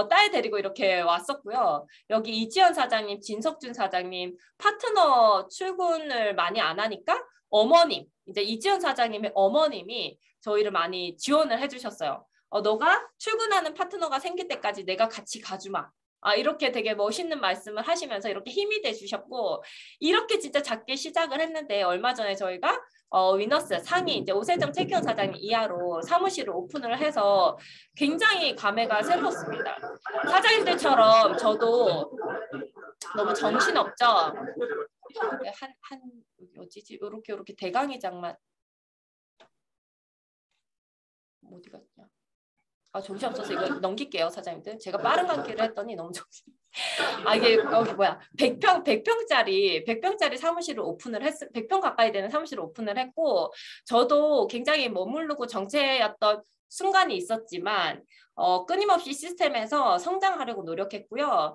딸 데리고 이렇게 왔었고요. 여기 이지연 사장님, 진석준 사장님 파트너 출근을 많이 안 하니까 어머님, 이제 이지연 사장님의 어머님이 저희를 많이 지원을 해주셨어요. 너가 출근하는 파트너가 생길 때까지 내가 같이 가주마. 이렇게 되게 멋있는 말씀을 하시면서 이렇게 힘이 돼주셨고 이렇게 진짜 작게 시작을 했는데 얼마 전에 저희가 위너스 상위 이제 오세정 최기현 사장님 이하로 사무실을 오픈을 해서 굉장히 감회가 새로웠습니다. 사장님들처럼 저도 너무 정신없죠. 어디지? 이렇게 대강의장만 어디 갔냐? 정신없어서 이거 넘길게요, 사장님들. 제가 빠른 감기를 했더니 너무 정신. 이게 여기 뭐야? 100평짜리 사무실을 오픈을 100평 가까이 되는 사무실을 오픈을 했고 저도 굉장히 머무르고 정체였던 순간이 있었지만 끊임없이 시스템에서 성장하려고 노력했고요.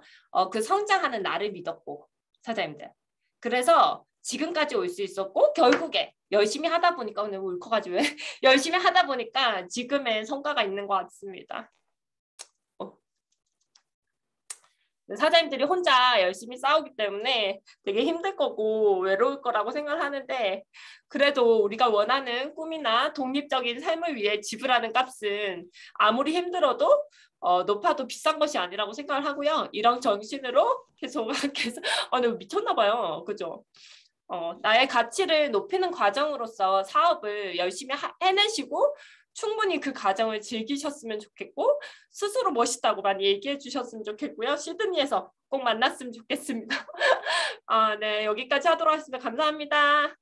그 성장하는 나를 믿었고 사장님들. 그래서 지금까지 올 수 있었고 결국에 열심히 하다 보니까 오늘 울컥가지고 열심히 하다 보니까 지금의 성과가 있는 것 같습니다. 사장님들이 혼자 열심히 싸우기 때문에 되게 힘들 거고 외로울 거라고 생각을 하는데 그래도 우리가 원하는 꿈이나 독립적인 삶을 위해 지불하는 값은 아무리 힘들어도 높아도 비싼 것이 아니라고 생각을 하고요. 이런 정신으로 계속 미쳤나 봐요. 그죠? 나의 가치를 높이는 과정으로서 사업을 열심히 해내시고 충분히 그 과정을 즐기셨으면 좋겠고 스스로 멋있다고 많이 얘기해 주셨으면 좋겠고요. 시드니에서 꼭 만났으면 좋겠습니다. 네, 여기까지 하도록 하겠습니다. 감사합니다.